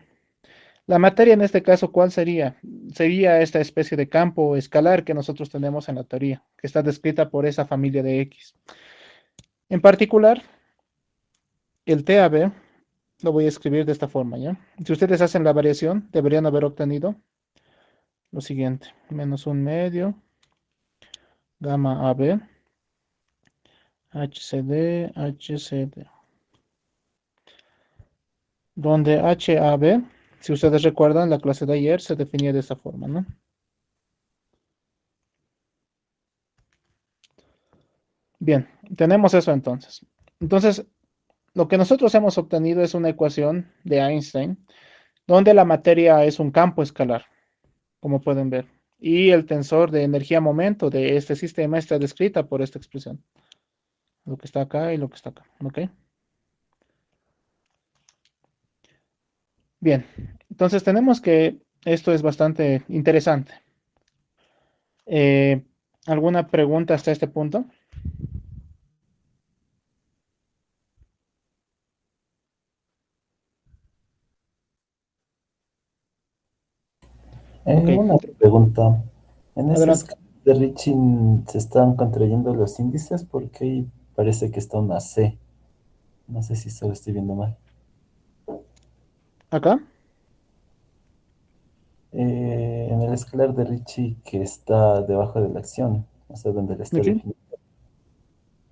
S1: La materia en este caso, ¿cuál sería? Sería esta especie de campo escalar que nosotros tenemos en la teoría, que está descrita por esa familia de X. En particular, el TAB lo voy a escribir de esta forma, ¿ya? Si ustedes hacen la variación, deberían haber obtenido lo siguiente, menos un medio, gamma AB, HCD, HCD, donde HAB, si ustedes recuerdan, la clase de ayer se definía de esta forma, ¿no? Bien, tenemos eso entonces. Entonces, lo que nosotros hemos obtenido es una ecuación de Einstein, donde la materia es un campo escalar, como pueden ver. Y el tensor de energía-momento de este sistema está descrita por esta expresión. Lo que está acá y lo que está acá. ¿Ok? Bien. Entonces tenemos que esto es bastante interesante. Eh, ¿Alguna pregunta hasta este punto? Ok.
S4: Una pregunta. En esa
S1: Adelante.
S4: escala de Ricci se están contrayendo los índices porque ahí parece que está una C. No sé si solo estoy viendo mal.
S1: Acá.
S4: En el escalar de Ricci que está debajo de la acción, o sea, donde le está
S1: Aquí.
S4: definiendo.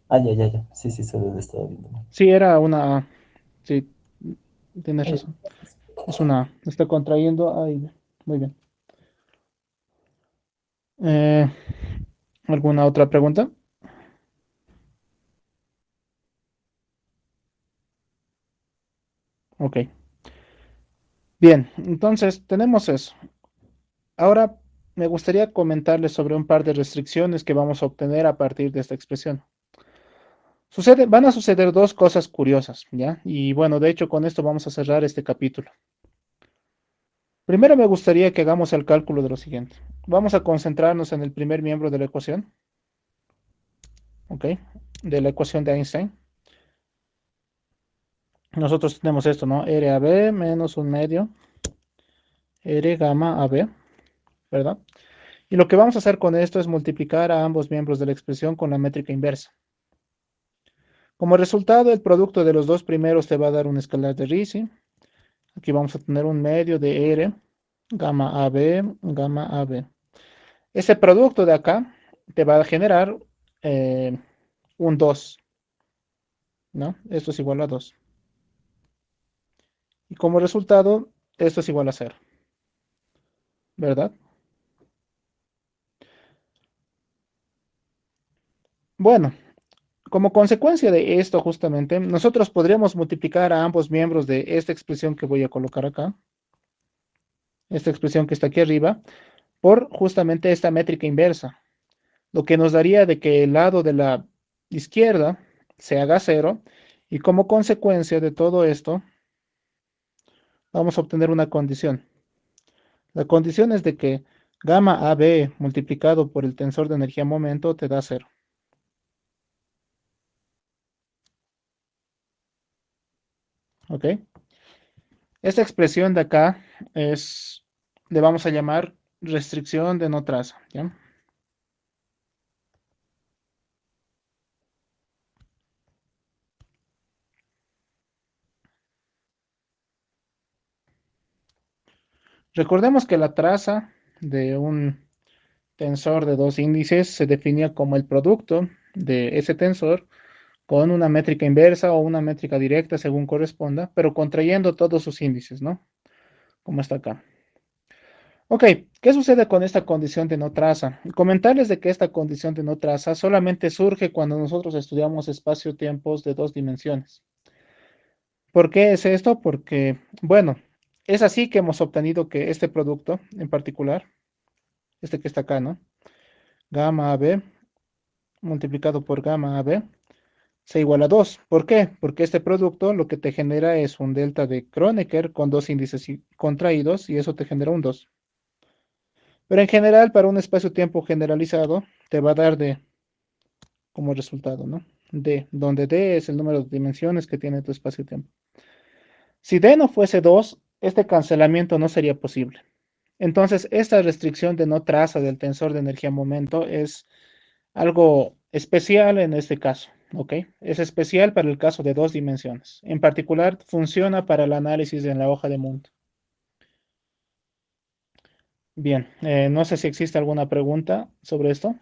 S4: Ah, ya, ya, ya. Sí, sí, solo le estaba viendo mal.
S1: Sí, era una A. Sí, tienes
S4: Eh,
S1: razón. Es una A. Está contrayendo ahí. Muy bien. Eh, ¿Alguna otra pregunta? Ok. Bien, entonces tenemos eso. Ahora me gustaría comentarles sobre un par de restricciones que vamos a obtener a partir de esta expresión. Van a suceder dos cosas curiosas, ¿ya? Y bueno, de hecho con esto vamos a cerrar este capítulo. Primero me gustaría que hagamos el cálculo de lo siguiente. Vamos a concentrarnos en el primer miembro de la ecuación, ¿ok? De la ecuación de Einstein. Nosotros tenemos esto, ¿no? R a b menos un medio R gamma a b, ¿verdad? Y lo que vamos a hacer con esto es multiplicar a ambos miembros de la expresión con la métrica inversa. Como resultado, el producto de los dos primeros te va a dar un escalar de Ricci. Aquí vamos a tener un medio de R, gamma AB, gamma AB. Ese producto de acá te va a generar eh, un 2, ¿no? Esto es igual a 2. Y como resultado, esto es igual a 0, ¿verdad? Bueno, como consecuencia de esto justamente, nosotros podríamos multiplicar a ambos miembros de esta expresión que voy a colocar acá, esta expresión que está aquí arriba, por justamente esta métrica inversa, lo que nos daría de que el lado de la izquierda se haga 0 y como consecuencia de todo esto vamos a obtener una condición. La condición es de que gamma AB multiplicado por el tensor de energía momento te da 0. ¿Ok? Esta expresión de acá le vamos a llamar restricción de no traza. ¿Ya? Recordemos que la traza de un tensor de dos índices se definía como el producto de ese tensor con una métrica inversa o una métrica directa según corresponda, pero contrayendo todos sus índices, ¿no? Como está acá. Ok, ¿qué sucede con esta condición de no traza? Comentarles de que esta condición de no traza solamente surge cuando nosotros estudiamos espacio-tiempos de dos dimensiones. ¿Por qué es esto? Porque, bueno, es así que hemos obtenido que este producto en particular, este que está acá, ¿no? Gamma AB multiplicado por gamma AB sea igual a 2. ¿Por qué? Porque este producto lo que te genera es un delta de Kronecker con dos índices contraídos y eso te genera un 2. Pero en general, para un espacio-tiempo generalizado, te va a dar D como resultado, ¿no? D, donde D es el número de dimensiones que tiene tu espacio-tiempo. Si D no fuese 2, este cancelamiento no sería posible. Entonces, esta restricción de no traza del tensor de energía-momento es algo especial en este caso, ¿ok? Es especial para el caso de dos dimensiones. En particular, funciona para el análisis en la hoja de Mund. Bien, no sé si existe alguna pregunta sobre esto.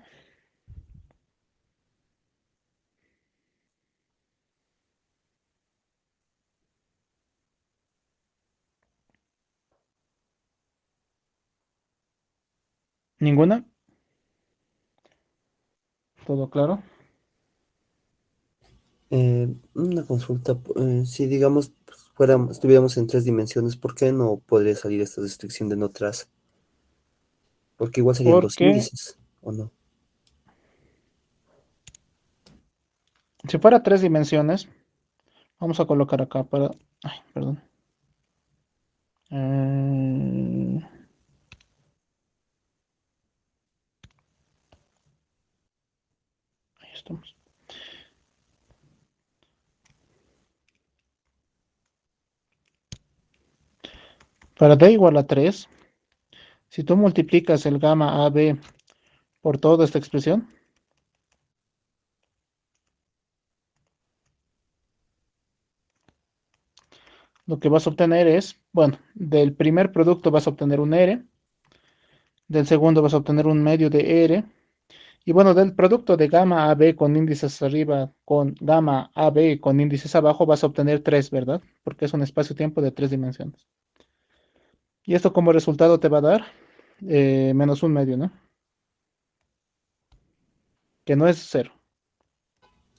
S1: ¿Ninguna? ¿Todo claro?
S3: Una consulta, si digamos estuviéramos en 3 dimensiones, ¿por qué no podría salir esta restricción de no traza? Porque igual serían dos
S1: Porque
S3: índices, ¿o no?
S1: si fuera 3 dimensiones, vamos a colocar acá para... Ay, perdón. Eh, ahí estamos. Para d igual a 3, si tú multiplicas el gamma AB por toda esta expresión, lo que vas a obtener es, bueno, del primer producto vas a obtener un R, del segundo vas a obtener un medio de R, y bueno, del producto de gamma AB con índices arriba con gamma AB con índices abajo vas a obtener 3, ¿verdad? Porque es un espacio-tiempo de 3 dimensiones. Y esto como resultado te va a dar menos un medio, ¿no? Que no es cero.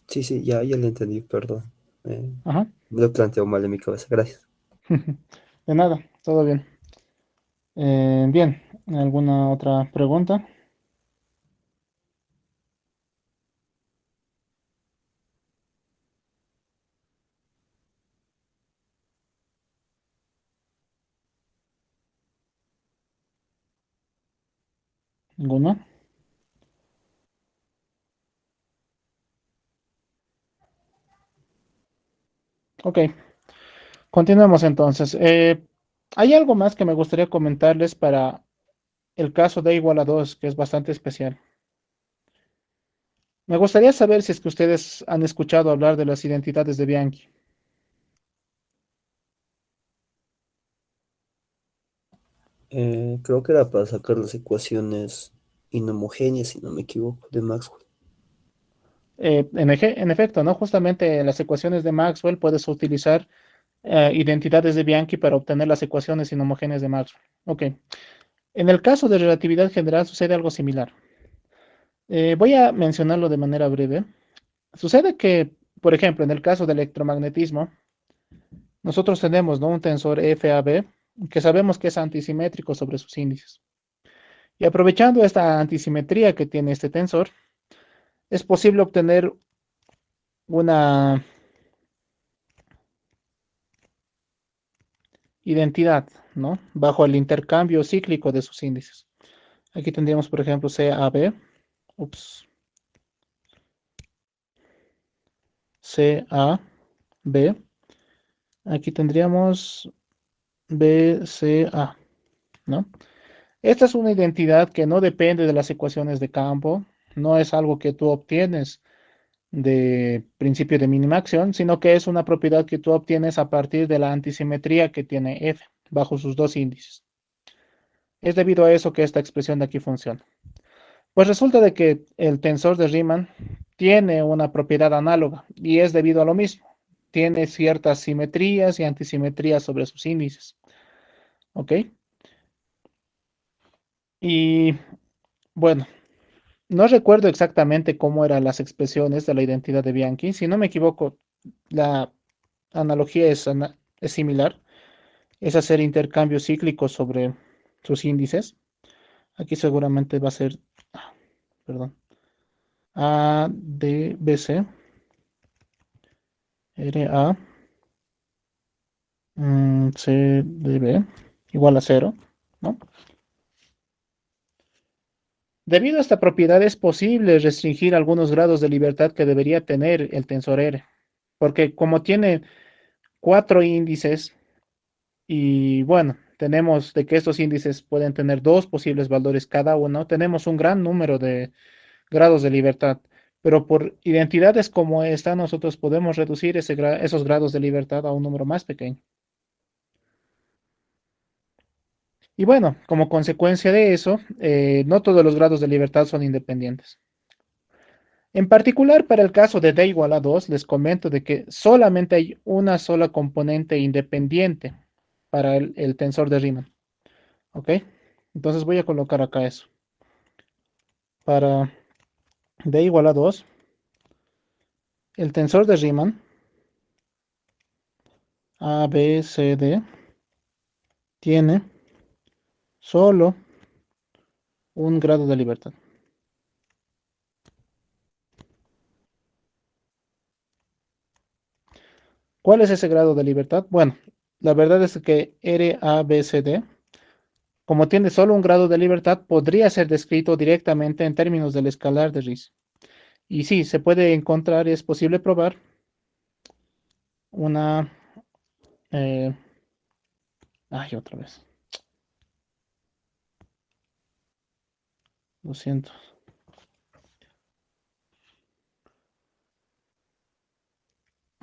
S3: Sí, sí, ya lo entendí, perdón. Eh,
S1: Ajá.
S3: Me lo planteo mal en mi cabeza, gracias.
S1: De nada, todo bien. Bien, ¿alguna otra pregunta? ¿Alguna? Ok, continuemos entonces. Hay algo más que me gustaría comentarles para el caso de igual a 2, que es bastante especial. Me gustaría saber si es que ustedes han escuchado hablar de las identidades de Bianchi.
S3: Creo que era para sacar las ecuaciones inhomogéneas, si no me equivoco, de Maxwell.
S1: En efecto, ¿no? Justamente en las ecuaciones de Maxwell puedes utilizar identidades de Bianchi para obtener las ecuaciones inhomogéneas de Maxwell. Ok. En el caso de relatividad general sucede algo similar. Voy a mencionarlo de manera breve. Sucede que, por ejemplo, en el caso del electromagnetismo, nosotros tenemos, ¿no?, un tensor FAB que sabemos que es antisimétrico sobre sus índices. Y aprovechando esta antisimetría que tiene este tensor, es posible obtener una identidad, ¿no?, bajo el intercambio cíclico de sus índices. Aquí tendríamos, por ejemplo, CAB, ups, CAB. Aquí tendríamos BCA, ¿no? Esta es una identidad que no depende de las ecuaciones de campo, no es algo que tú obtienes de principio de mínima acción, sino que es una propiedad que tú obtienes a partir de la antisimetría que tiene F bajo sus dos índices. Es debido a eso que esta expresión de aquí funciona. Pues resulta de que el tensor de Riemann tiene una propiedad análoga y es debido a lo mismo. Tiene ciertas simetrías y antisimetrías sobre sus índices. ¿Ok? Y bueno, no recuerdo exactamente cómo eran las expresiones de la identidad de Bianchi. Si no me equivoco, la analogía es similar. Es hacer intercambios cíclicos sobre sus índices. Aquí seguramente va a ser, perdón, A, D, B, C, R, A, C, D, B, igual a cero, ¿no? Debido a esta propiedad es posible restringir algunos grados de libertad que debería tener el tensor R, porque como tiene cuatro índices y bueno, tenemos de que estos índices pueden tener dos posibles valores cada uno, tenemos un gran número de grados de libertad, pero por identidades como esta nosotros podemos reducir esos grados de libertad a un número más pequeño. Y bueno, como consecuencia de eso, no todos los grados de libertad son independientes. En particular, para el caso de d igual a 2, les comento de que solamente hay una sola componente independiente para el tensor de Riemann. ¿Ok? Entonces voy a colocar acá eso. Para d igual a 2, el tensor de Riemann ABCD tiene solo un grado de libertad. ¿Cuál es ese grado de libertad? Bueno, la verdad es que RABCD, como tiene solo un grado de libertad, podría ser descrito directamente en términos del escalar de Riese. Y sí, se puede encontrar, es posible probar una... eh, ay, otra vez. Lo siento.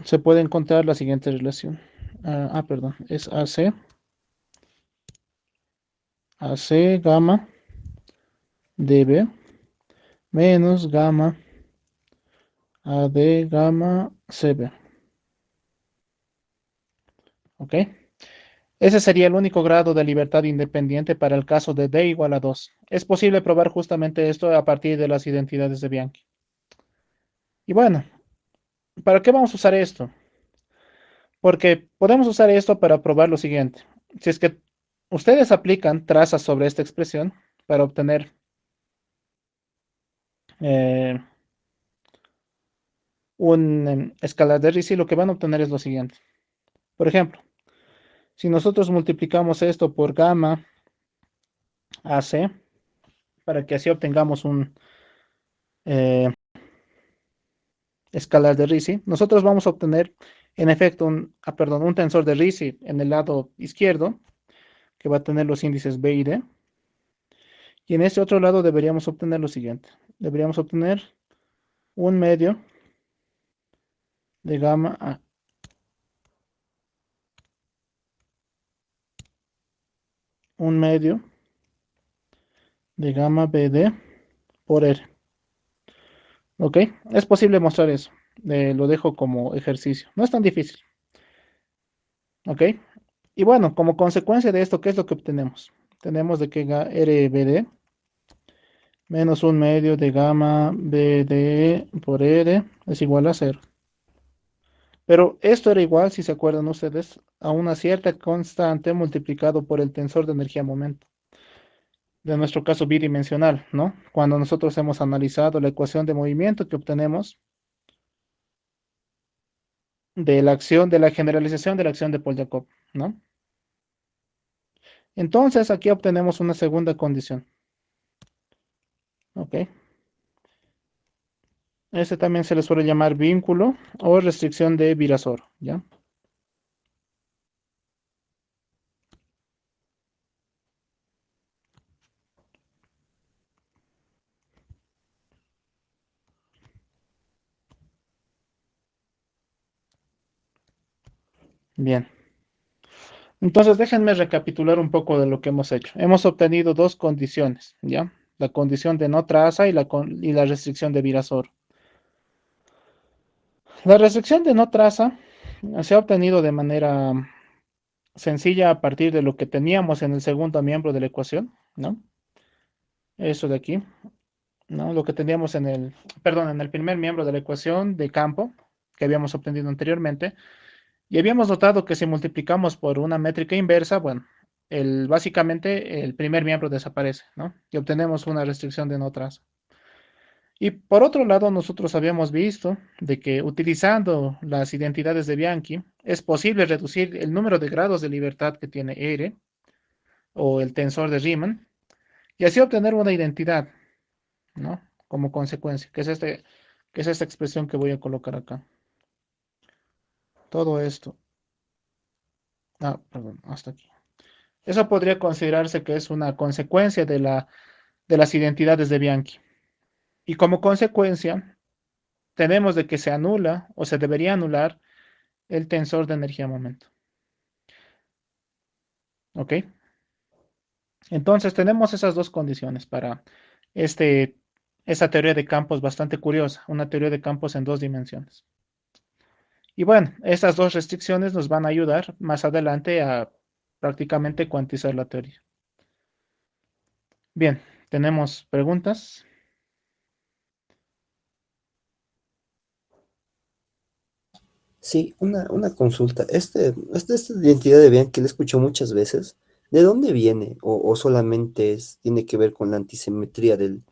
S1: Se puede encontrar la siguiente relación. Perdón, es AC gamma dB menos gamma AD gamma CB. ¿Ok? Ese sería el único grado de libertad independiente para el caso de D igual a 2. Es posible probar justamente esto a partir de las identidades de Bianchi. Y bueno, ¿para qué vamos a usar esto? Porque podemos usar esto para probar lo siguiente. Si es que ustedes aplican trazas sobre esta expresión para obtener eh, un escalar de Ricci, lo que van a obtener es lo siguiente. Por ejemplo, si nosotros multiplicamos esto por gamma AC, para que así obtengamos un eh, escalar de Ricci, nosotros vamos a obtener en efecto un tensor de Ricci en el lado izquierdo, que va a tener los índices B y D. Y en este otro lado deberíamos obtener lo siguiente. Deberíamos obtener un medio de gamma A. Un medio de gamma BD por R. ¿Ok? Es posible mostrar eso. Lo dejo como ejercicio. No es tan difícil. ¿Ok? Y bueno, como consecuencia de esto, ¿qué es lo que obtenemos? Tenemos de que RBD menos un medio de gamma BD por R es igual a 0. Pero esto era igual, si se acuerdan ustedes, a una cierta constante multiplicado por el tensor de energía-momento, de nuestro caso bidimensional, ¿no? Cuando nosotros hemos analizado la ecuación de movimiento que obtenemos de la acción, de la generalización de la acción de Polyakov, ¿no? Entonces aquí obtenemos una segunda condición, ¿ok? Este también se le suele llamar vínculo o restricción de Virasoro, ¿ya? Bien. Entonces déjenme recapitular un poco de lo que hemos hecho. Hemos obtenido dos condiciones, ¿ya? La condición de no traza y la restricción de Virasoro. La restricción de no traza se ha obtenido de manera sencilla a partir de lo que teníamos en el segundo miembro de la ecuación, ¿no? Eso de aquí, ¿no? Lo que teníamos en el primer miembro de la ecuación de campo que habíamos obtenido anteriormente. Y habíamos notado que si multiplicamos por una métrica inversa, bueno, básicamente el primer miembro desaparece, ¿no? Y obtenemos una restricción de no traza. Y por otro lado, nosotros habíamos visto de que utilizando las identidades de Bianchi es posible reducir el número de grados de libertad que tiene R o el tensor de Riemann y así obtener una identidad, ¿no? Como consecuencia, que es esta expresión que voy a colocar acá. Todo esto. Perdón, hasta aquí. Eso podría considerarse que es una consecuencia de las identidades de Bianchi. Y como consecuencia, tenemos de que se anula o se debería anular el tensor de energía-momento. ¿Ok? Entonces tenemos esas dos condiciones para este, esta teoría de campos bastante curiosa, una teoría de campos en dos dimensiones. Y bueno, estas dos restricciones nos van a ayudar más adelante a prácticamente cuantizar la teoría. Bien, ¿tenemos preguntas?
S3: Sí, una consulta. Esta identidad de Bianchi la escucho muchas veces. ¿De dónde viene? ¿O solamente tiene que ver con la antisimetría del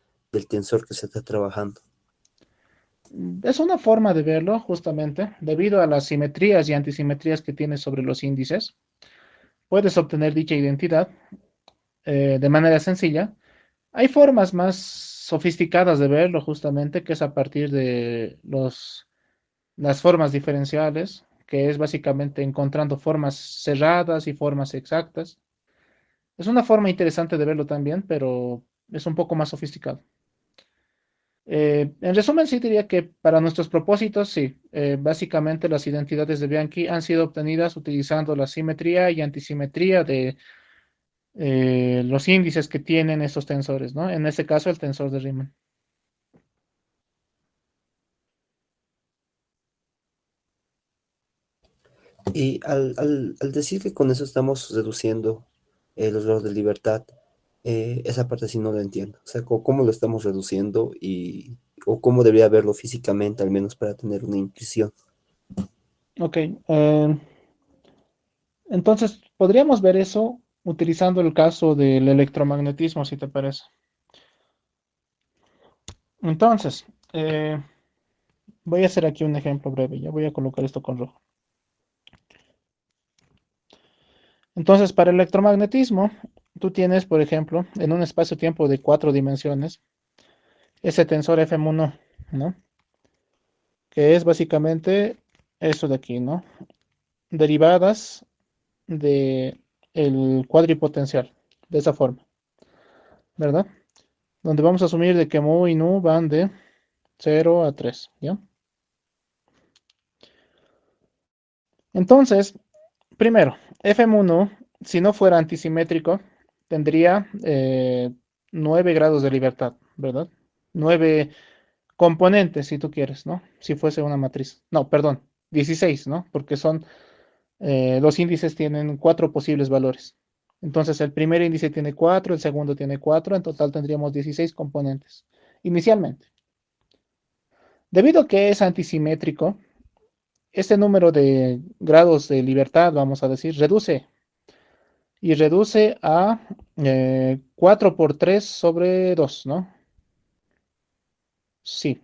S3: tensor que se está trabajando?
S1: Es una forma de verlo, justamente, debido a las simetrías y antisimetrías que tienes sobre los índices. Puedes obtener dicha identidad de manera sencilla. Hay formas más sofisticadas de verlo, justamente, que es a partir de las formas diferenciales, que es básicamente encontrando formas cerradas y formas exactas. Es una forma interesante de verlo también, pero es un poco más sofisticado. En resumen, sí diría que para nuestros propósitos, sí, básicamente las identidades de Bianchi han sido obtenidas utilizando la simetría y antisimetría de los índices que tienen estos tensores, ¿no? En este caso, el tensor de Riemann.
S3: Y al decir que con eso estamos reduciendo los grados de libertad, esa parte sí no la entiendo. O sea, ¿cómo lo estamos reduciendo o cómo debería verlo físicamente, al menos para tener una intuición?
S1: Ok, entonces podríamos ver eso utilizando el caso del electromagnetismo, si te parece. Entonces, voy a hacer aquí un ejemplo breve, ya voy a colocar esto con rojo. Entonces, para el electromagnetismo, tú tienes, por ejemplo, en un espacio-tiempo de 4 dimensiones, ese tensor Fm1, ¿no? Que es básicamente eso de aquí, ¿no? Derivadas de el cuadripotencial, de esa forma, ¿verdad? Donde vamos a asumir de que mu y nu van de 0 a 3, ¿ya? Entonces, primero, Fm1, si no fuera antisimétrico, tendría 9 grados de libertad, ¿verdad? 9 componentes, si tú quieres, ¿no? Si fuese una matriz. No, perdón, 16, ¿no? Porque los índices tienen 4 posibles valores. Entonces, el primer índice tiene 4, el segundo tiene 4, en total tendríamos 16 componentes, inicialmente. Debido a que es antisimétrico, este número de grados de libertad, vamos a decir, reduce a 4 por 3 sobre 2, ¿no? Sí,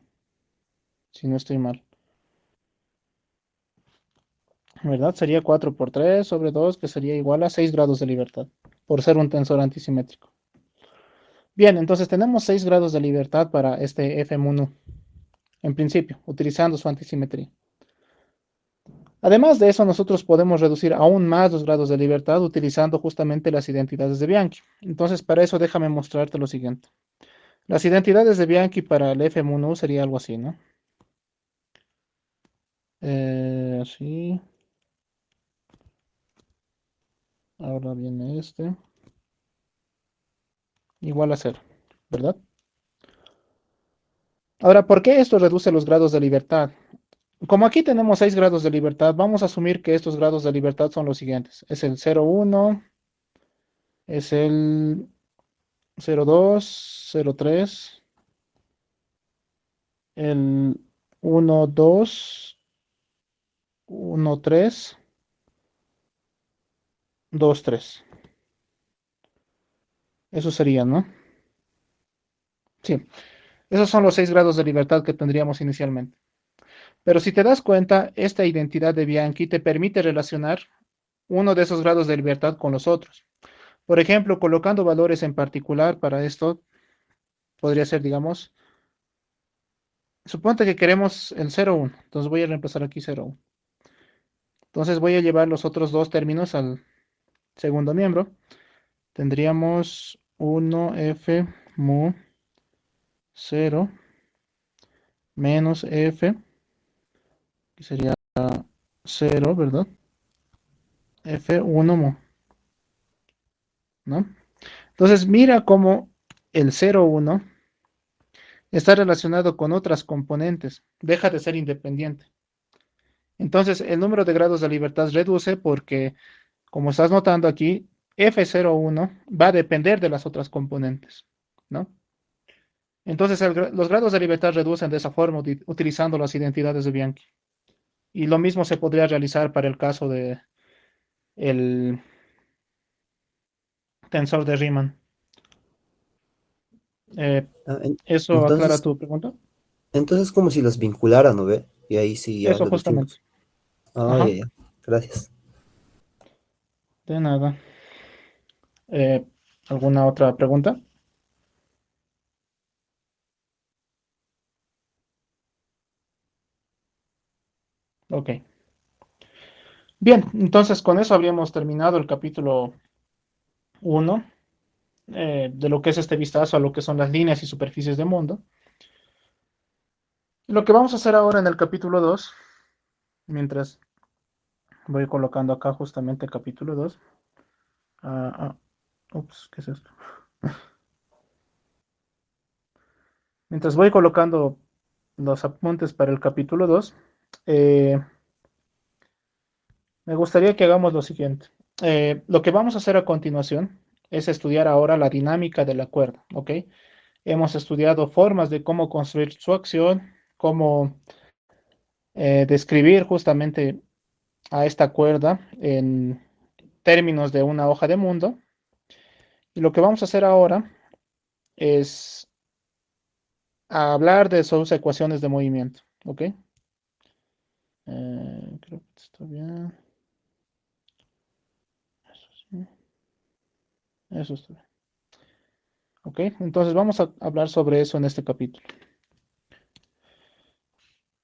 S1: si no estoy mal. ¿Verdad? Sería 4 por 3 sobre 2, que sería igual a 6 grados de libertad, por ser un tensor antisimétrico. Bien, entonces tenemos 6 grados de libertad para este Fm1, en principio, utilizando su antisimetría. Además de eso, nosotros podemos reducir aún más los grados de libertad utilizando justamente las identidades de Bianchi. Entonces, para eso déjame mostrarte lo siguiente. Las identidades de Bianchi para el Fm1 sería algo así, ¿no? Sí, ahora viene este. Igual a 0, ¿verdad? Ahora, ¿por qué esto reduce los grados de libertad? Como aquí tenemos 6 grados de libertad, vamos a asumir que estos grados de libertad son los siguientes. Es el 0,1, es el 0,2, 0,3, el 1,2, 1,3, 2,3. Eso sería, ¿no? Sí, esos son los 6 grados de libertad que tendríamos inicialmente. Pero si te das cuenta, esta identidad de Bianchi te permite relacionar uno de esos grados de libertad con los otros. Por ejemplo, colocando valores en particular para esto, podría ser, digamos, suponte que queremos el 0,1. Entonces voy a reemplazar aquí 0,1. Entonces voy a llevar los otros dos términos al segundo miembro. Tendríamos 1f mu 0 menos f, que sería 0, ¿verdad? F1 mu, ¿no? Entonces mira cómo el 0,1 está relacionado con otras componentes, deja de ser independiente. Entonces el número de grados de libertad reduce porque, como estás notando aquí, F01 va a depender de las otras componentes, ¿no? Entonces los grados de libertad reducen de esa forma utilizando las identidades de Bianchi. Y lo mismo se podría realizar para el caso de el tensor de Riemann. Eh,
S3: Ah,
S1: ¿Eso aclara
S3: entonces,
S1: tu pregunta?
S3: entonces como si los vinculara, ¿no ve? Y ahí sí ya
S1: Eso justamente.
S3: reducimos. Ah, ya,
S1: Ajá,
S3: ya. Gracias.
S1: de nada. Eh, ¿Alguna otra pregunta? Ok. Bien, entonces con eso habríamos terminado el capítulo 1 de lo que es este vistazo a lo que son las líneas y superficies de mundo. Lo que vamos a hacer ahora en el capítulo 2, mientras voy colocando acá justamente el capítulo 2. Ups, ¿qué es esto? Mientras voy colocando los apuntes para el capítulo 2, eh, me gustaría que hagamos lo siguiente. Lo que vamos a hacer a continuación es estudiar ahora la dinámica de la cuerda, ¿ok? Hemos estudiado formas de cómo construir su acción, cómo describir justamente a esta cuerda en términos de una hoja de mundo. Y lo que vamos a hacer ahora es hablar de sus ecuaciones de movimiento, ¿ok? Creo que está bien. Eso sí, eso está bien. ¿Ok? Entonces vamos a hablar sobre eso en este capítulo.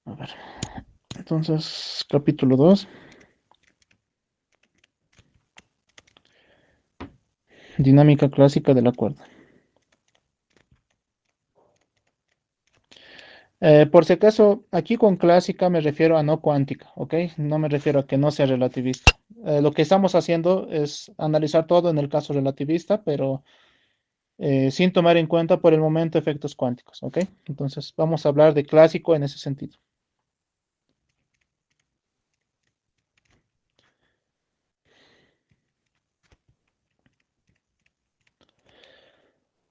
S1: A ver. Entonces, capítulo 2, dinámica clásica de la cuerda. Por si acaso, aquí con clásica me refiero a no cuántica, ¿ok? No me refiero a que no sea relativista. Lo que estamos haciendo es analizar todo en el caso relativista, pero sin tomar en cuenta por el momento efectos cuánticos, ¿ok? Entonces, vamos a hablar de clásico en ese sentido.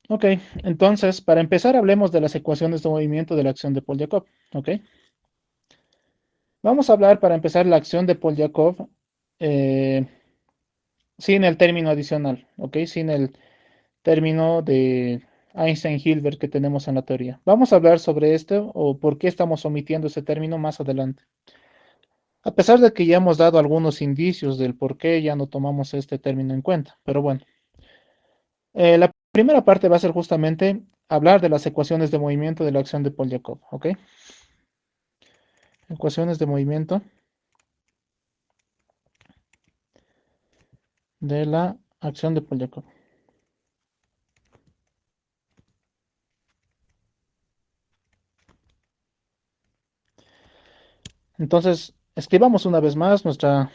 S1: Ok, entonces, para empezar, hablemos de las ecuaciones de movimiento de la acción de Polyakov, ¿ok? Vamos a hablar para empezar la acción de Polyakov eh, sin el término adicional, ¿ok? Sin el término de Einstein-Hilbert que tenemos en la teoría. Vamos a hablar sobre esto o por qué estamos omitiendo ese término más adelante. A pesar de que ya hemos dado algunos indicios del por qué ya no tomamos este término en cuenta, pero bueno. La primera parte va a ser justamente hablar de las ecuaciones de movimiento de la acción de Polyakov, ¿ok? Ecuaciones de movimiento de la acción de Polyakov. Entonces, escribamos una vez más nuestra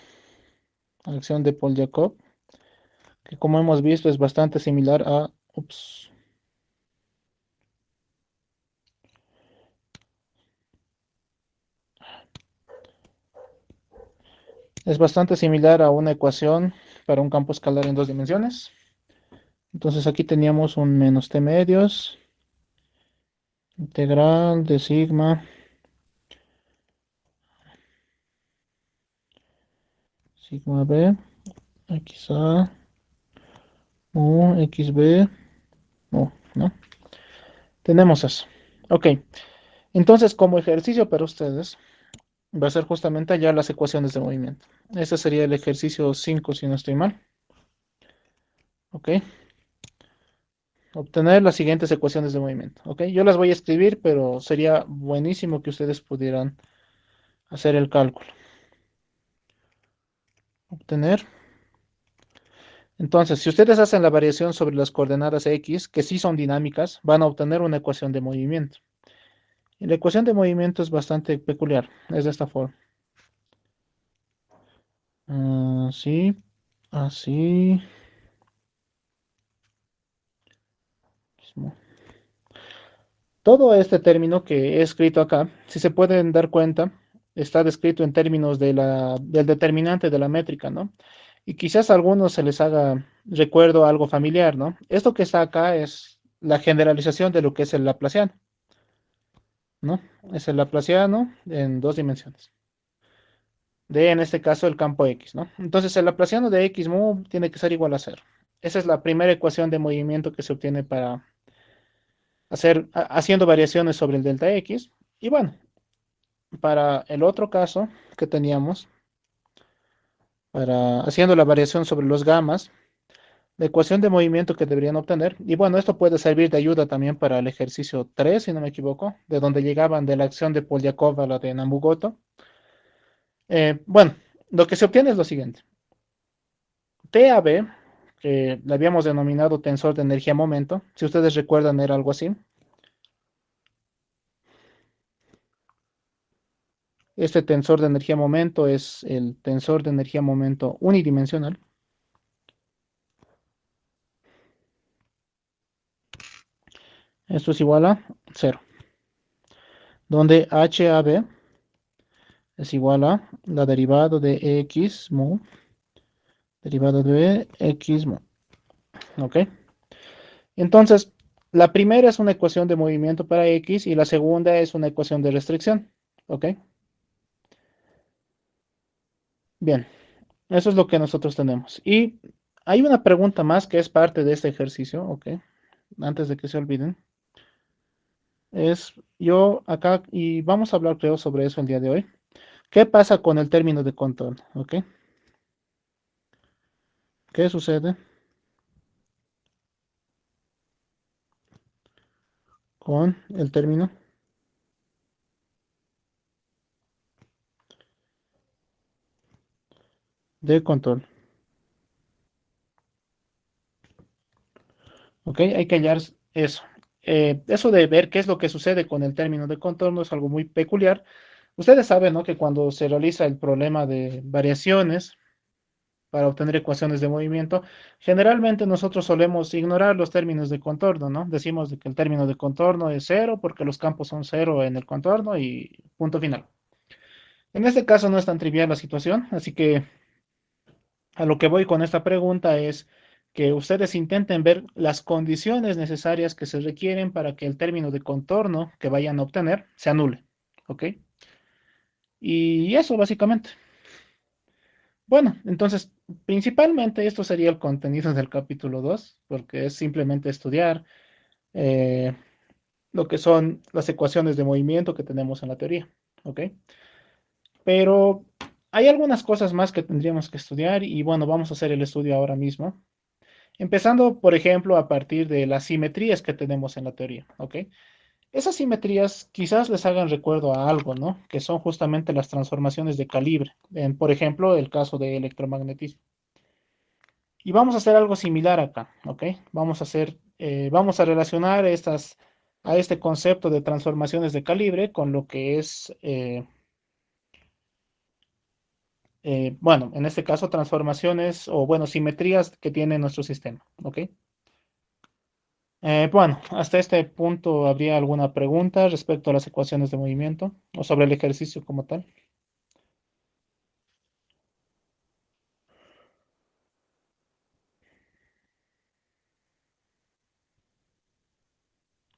S1: acción de Polyakov, que como hemos visto es bastante similar a... Ups, es bastante similar a una ecuación para un campo escalar en dos dimensiones. Entonces aquí teníamos un menos t medios, integral de sigma, sigma b, xa, u, xb, ¿no? Tenemos eso. Ok, entonces como ejercicio para ustedes va a ser justamente hallar las ecuaciones de movimiento. Este sería el ejercicio 5 si no estoy mal. Ok, obtener las siguientes ecuaciones de movimiento. Ok, yo las voy a escribir, pero sería buenísimo que ustedes pudieran hacer el cálculo. Obtener. Entonces, si ustedes hacen la variación sobre las coordenadas x, que sí son dinámicas, van a obtener una ecuación de movimiento. Y la ecuación de movimiento es bastante peculiar, es de esta forma. Sí, así mismo. Todo este término que he escrito acá, si se pueden dar cuenta, está descrito en términos del determinante de la métrica, ¿no? Y quizás a algunos se les haga recuerdo algo familiar, ¿no? Esto que está acá es la generalización de lo que es el Laplaciano, ¿no? Es el Laplaciano en dos dimensiones. de, en este caso, el campo X, ¿no? Entonces, el laplaciano de X mu tiene que ser igual a cero. Esa es la primera ecuación de movimiento que se obtiene para haciendo variaciones sobre el delta X. Y bueno, para el otro caso que teníamos, para haciendo la variación sobre los gamas, la ecuación de movimiento que deberían obtener, y bueno, esto puede servir de ayuda también para el ejercicio 3 si no me equivoco, de donde llegaban de la acción de Polyakov a la de Nambu-Goto. Bueno, lo que se obtiene es lo siguiente. TAB, que le habíamos denominado tensor de energía-momento, si ustedes recuerdan era algo así. Este tensor de energía-momento es el tensor de energía-momento unidimensional. Esto es igual a 0, donde HAB es igual a la derivada de X mu, derivada de X mu. ¿Ok? Entonces, la primera es una ecuación de movimiento para X y la segunda es una ecuación de restricción. ¿Ok? Bien, eso es lo que nosotros tenemos. Y hay una pregunta más que es parte de este ejercicio, ¿ok? Antes de que se olviden. Es yo acá, y vamos a hablar creo sobre eso el día de hoy. ¿Qué pasa con el término de contorno? ¿Ok? ¿Qué sucede con el término de contorno? ¿Ok? Hay que hallar eso. Eso de ver qué es lo que sucede con el término de contorno es algo muy peculiar. Ustedes saben, ¿no? Que cuando se realiza el problema de variaciones para obtener ecuaciones de movimiento, generalmente nosotros solemos ignorar los términos de contorno, ¿no? Decimos de que el término de contorno es cero porque los campos son cero en el contorno y punto final. En este caso no es tan trivial la situación, así que a lo que voy con esta pregunta es que ustedes intenten ver las condiciones necesarias que se requieren para que el término de contorno que vayan a obtener se anule, ¿ok? Y eso básicamente. Bueno, entonces, principalmente esto sería el contenido del capítulo 2, porque es simplemente estudiar eh, lo que son las ecuaciones de movimiento que tenemos en la teoría, ¿ok? Pero hay algunas cosas más que tendríamos que estudiar y bueno, vamos a hacer el estudio ahora mismo. Empezando, por ejemplo, a partir de las simetrías que tenemos en la teoría, ¿ok? Esas simetrías quizás les hagan recuerdo a algo, ¿no? Que son justamente las transformaciones de calibre, en, por ejemplo, el caso de electromagnetismo. Y vamos a hacer algo similar acá, ¿ok? Vamos a relacionar a este concepto de transformaciones de calibre con lo que es, bueno, en este caso transformaciones o, bueno, simetrías que tiene nuestro sistema, ¿ok? Bueno, hasta este punto, ¿habría alguna pregunta respecto a las ecuaciones de movimiento o sobre el ejercicio como tal?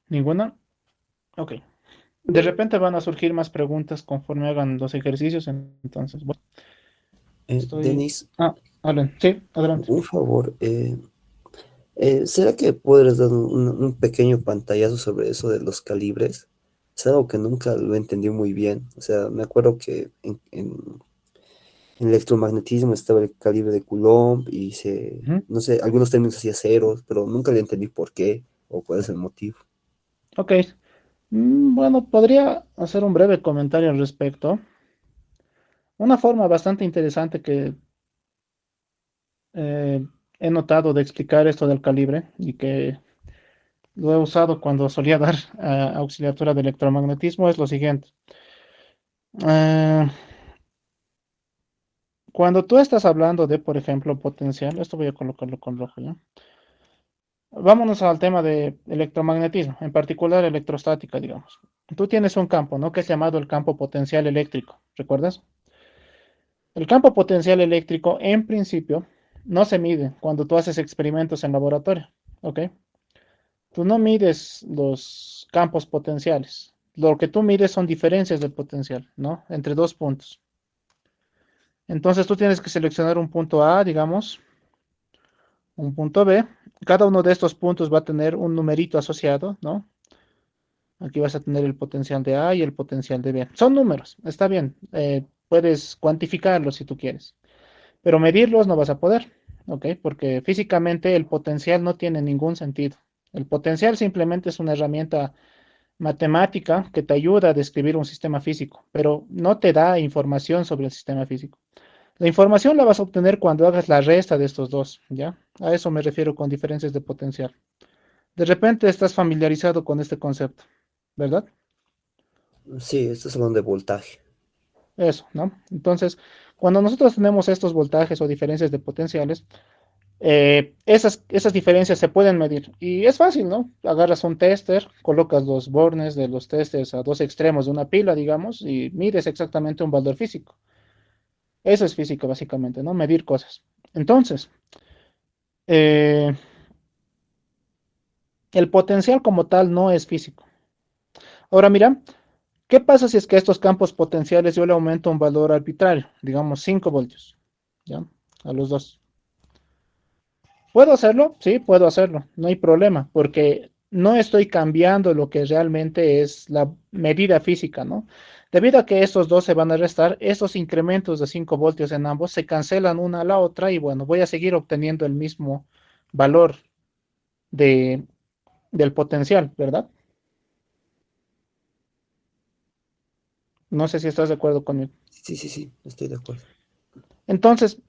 S1: ¿Ninguna? Ok. De repente van a surgir más preguntas conforme hagan los ejercicios, entonces, bueno, estoy...
S3: Denis,
S1: Ah, Alan, sí, adelante.
S3: un favor, ¿será que podrías dar un pequeño pantallazo sobre eso de los calibres? Es algo que nunca lo entendí muy bien. O sea, me acuerdo que en electromagnetismo estaba el calibre de Coulomb y
S1: Ujú.
S3: no sé, algunos términos hacía ceros, pero nunca le entendí por qué o cuál es el motivo.
S1: Ok. Bueno, podría hacer un breve comentario al respecto. Una forma bastante interesante que eh, he notado de explicar esto del calibre y que lo he usado cuando solía dar auxiliatura de electromagnetismo es lo siguiente. Eh, Cuando tú estás hablando de, por ejemplo, potencial, esto voy a colocarlo con rojo, ¿ya? Vámonos al tema de electromagnetismo, en particular electrostática, digamos. Tú tienes un campo, ¿no? Que es llamado el campo potencial eléctrico, ¿recuerdas? El campo potencial eléctrico, en principio, no se mide cuando tú haces experimentos en laboratorio, ¿ok? Tú no mides los campos potenciales. Lo que tú mides son diferencias de potencial, ¿no? Entre dos puntos. Entonces tú tienes que seleccionar un punto A, digamos, un punto B. Cada uno de estos puntos va a tener un numerito asociado, ¿no? Aquí vas a tener el potencial de A y el potencial de B. Son números, está bien. Puedes cuantificarlos si tú quieres, pero medirlos no vas a poder, ¿ok? Porque físicamente el potencial no tiene ningún sentido. El potencial simplemente es una herramienta matemática que te ayuda a describir un sistema físico, pero no te da información sobre el sistema físico. La información la vas a obtener cuando hagas la resta de estos dos, ¿ya? A eso me refiero con diferencias de potencial. De repente estás familiarizado con este concepto, ¿verdad?
S3: Sí, estás hablando de voltaje.
S1: Eso, ¿no? Entonces, cuando nosotros tenemos estos voltajes o diferencias de potenciales, esas diferencias se pueden medir. Y es fácil, ¿no? Agarras un tester, colocas los bornes de los testers a dos extremos de una pila, digamos, y mides exactamente un valor físico. Eso es física, básicamente, ¿no? Medir cosas. Entonces, eh, el potencial como tal no es físico. Ahora, mira, ¿qué pasa si es que a estos campos potenciales yo le aumento un valor arbitrario, digamos 5 voltios, ¿ya? A los dos. ¿Puedo hacerlo? Sí, puedo hacerlo, no hay problema, porque no estoy cambiando lo que realmente es la medida física, ¿no? Debido a que estos dos se van a restar, estos incrementos de 5 voltios en ambos se cancelan una a la otra y bueno, voy a seguir obteniendo el mismo valor de, del potencial, ¿verdad? No sé si estás de acuerdo conmigo.
S3: Sí, sí, sí, estoy de acuerdo.
S1: Entonces,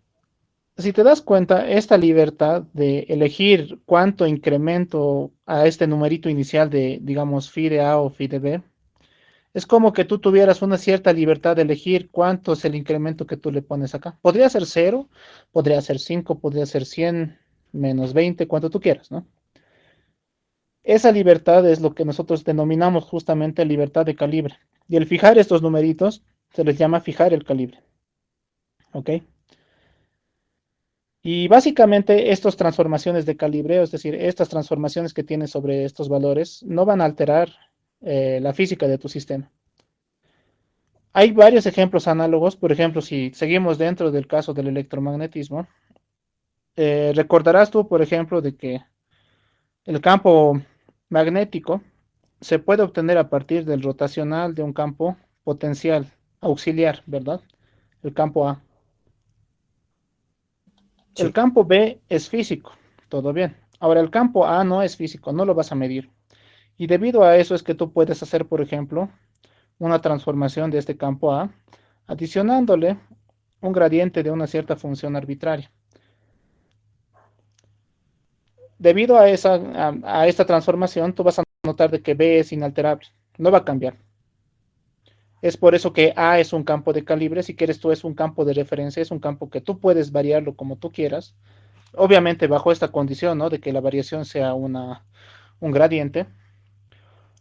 S1: si te das cuenta, esta libertad de elegir cuánto incremento a este numerito inicial de, digamos, phi de A o phi de B, es como que tú tuvieras una cierta libertad de elegir cuánto es el incremento que tú le pones acá. Podría ser cero, podría ser 5, podría ser 100 menos 20, cuanto tú quieras, ¿no? Esa libertad es lo que nosotros denominamos justamente libertad de calibre. Y el fijar estos numeritos se les llama fijar el calibre, ¿ok? Y básicamente estas transformaciones de calibreo, es decir, estas transformaciones que tienes sobre estos valores, no van a alterar la física de tu sistema. Hay varios ejemplos análogos, por ejemplo, si seguimos dentro del caso del electromagnetismo, recordarás tú, por ejemplo, de que el campo magnético se puede obtener a partir del rotacional de un campo potencial auxiliar, ¿verdad? El campo A. El
S3: Sí,
S1: campo B es físico, todo bien. Ahora, el campo A no es físico, no lo vas a medir. Y debido a eso es que tú puedes hacer, por ejemplo, una transformación de este campo A, adicionándole un gradiente de una cierta función arbitraria. Debido a esta transformación, tú vas a notar de que B es inalterable, no va a cambiar. Es por eso que A es un campo de calibre, si quieres tú es un campo de referencia, es un campo que tú puedes variarlo como tú quieras, obviamente bajo esta condición, ¿no? De que la variación sea un gradiente,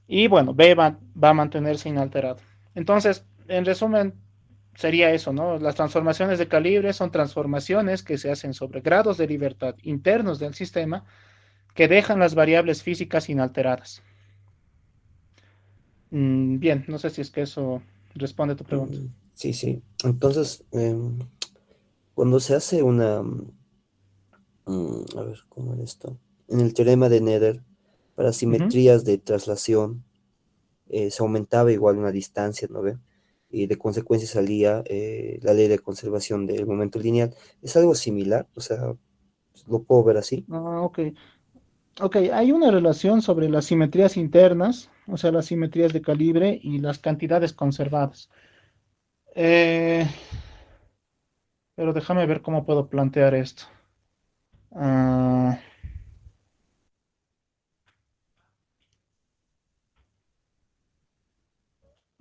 S1: y bueno, B va a mantenerse inalterado. Entonces, en resumen, sería eso, ¿no? Las transformaciones de calibre son transformaciones que se hacen sobre grados de libertad internos del sistema que dejan las variables físicas inalteradas. Bien, no sé si es que eso responde a tu pregunta.
S3: sí, sí. Entonces, cuando se hace a ver, ¿cómo era esto? En el teorema de Nether, para
S1: Ujú.
S3: simetrías de traslación, se aumentaba igual una distancia, ¿no ve? Y de consecuencia salía la ley de conservación del momento lineal. ¿Es algo similar? O sea, ¿lo puedo ver así?
S1: Ah, ok. Ok, hay una relación sobre las simetrías internas, o sea, las simetrías de calibre y las cantidades conservadas. Eh, pero déjame ver cómo puedo plantear esto. Ah,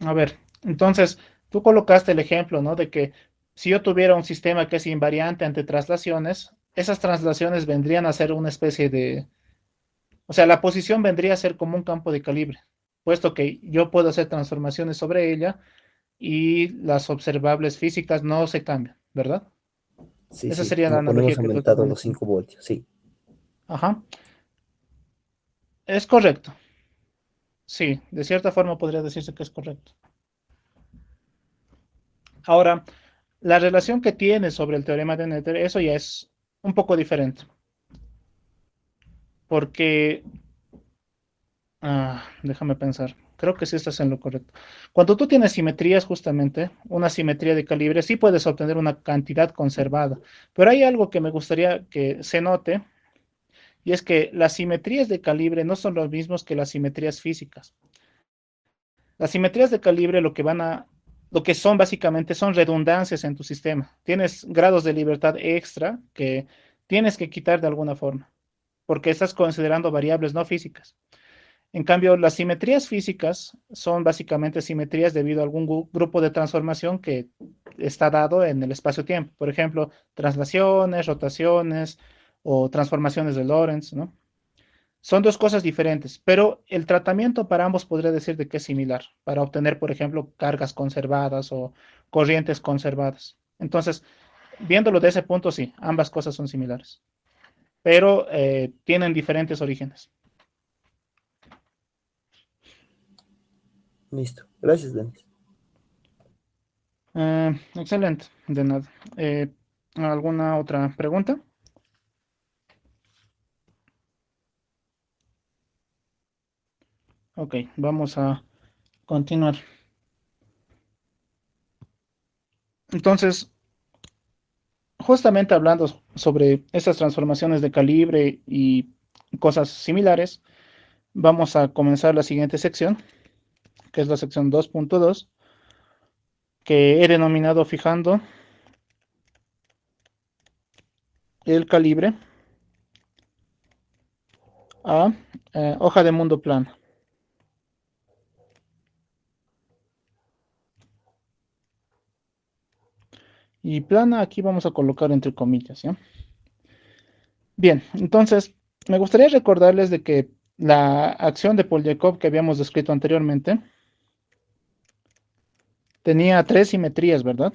S1: a ver, entonces, tú colocaste el ejemplo, ¿no? De que si yo tuviera un sistema que es invariante ante traslaciones, esas traslaciones vendrían a ser una especie de, o sea, la posición vendría a ser como un campo de calibre, puesto que yo puedo hacer transformaciones sobre ella y las observables físicas no se cambian, ¿verdad?
S3: Sí,
S1: Esa
S3: sí,
S1: sería la
S3: como cuando hemos
S1: analogía que tú estás
S3: aumentado los
S1: manejando.
S3: 5 voltios, sí.
S1: Ajá, es correcto. Sí, de cierta forma podría decirse que es correcto. Ahora, la relación que tiene sobre el teorema de Noether, eso ya es un poco diferente. Porque, déjame pensar, creo que sí estás en lo correcto. Cuando tú tienes simetrías, justamente, una simetría de calibre, sí puedes obtener una cantidad conservada. Pero hay algo que me gustaría que se note, y es que las simetrías de calibre no son los mismos que las simetrías físicas. Las simetrías de calibre lo que son básicamente son redundancias en tu sistema. Tienes grados de libertad extra que tienes que quitar de alguna forma, porque estás considerando variables no físicas. En cambio, las simetrías físicas son básicamente simetrías debido a algún grupo de transformación que está dado en el espacio-tiempo. Por ejemplo, translaciones, rotaciones o transformaciones de Lorentz, ¿no? Son dos cosas diferentes, pero el tratamiento para ambos podría decir de que es similar, para obtener, por ejemplo, cargas conservadas o corrientes conservadas. Entonces, viéndolo de ese punto, sí, ambas cosas son similares, pero tienen diferentes orígenes.
S3: Listo. Gracias, Denis.
S1: Excelente, de nada. ¿Alguna otra pregunta? Ok, vamos a continuar. Entonces, justamente hablando sobre estas transformaciones de calibre y cosas similares, vamos a comenzar la siguiente sección, que es la sección 2.2, que he denominado fijando el calibre a hoja de mundo plana. Y plana aquí vamos a colocar entre comillas, ¿ya? Bien, entonces me gustaría recordarles de que la acción de Polyakov que habíamos descrito anteriormente tenía tres simetrías, ¿verdad?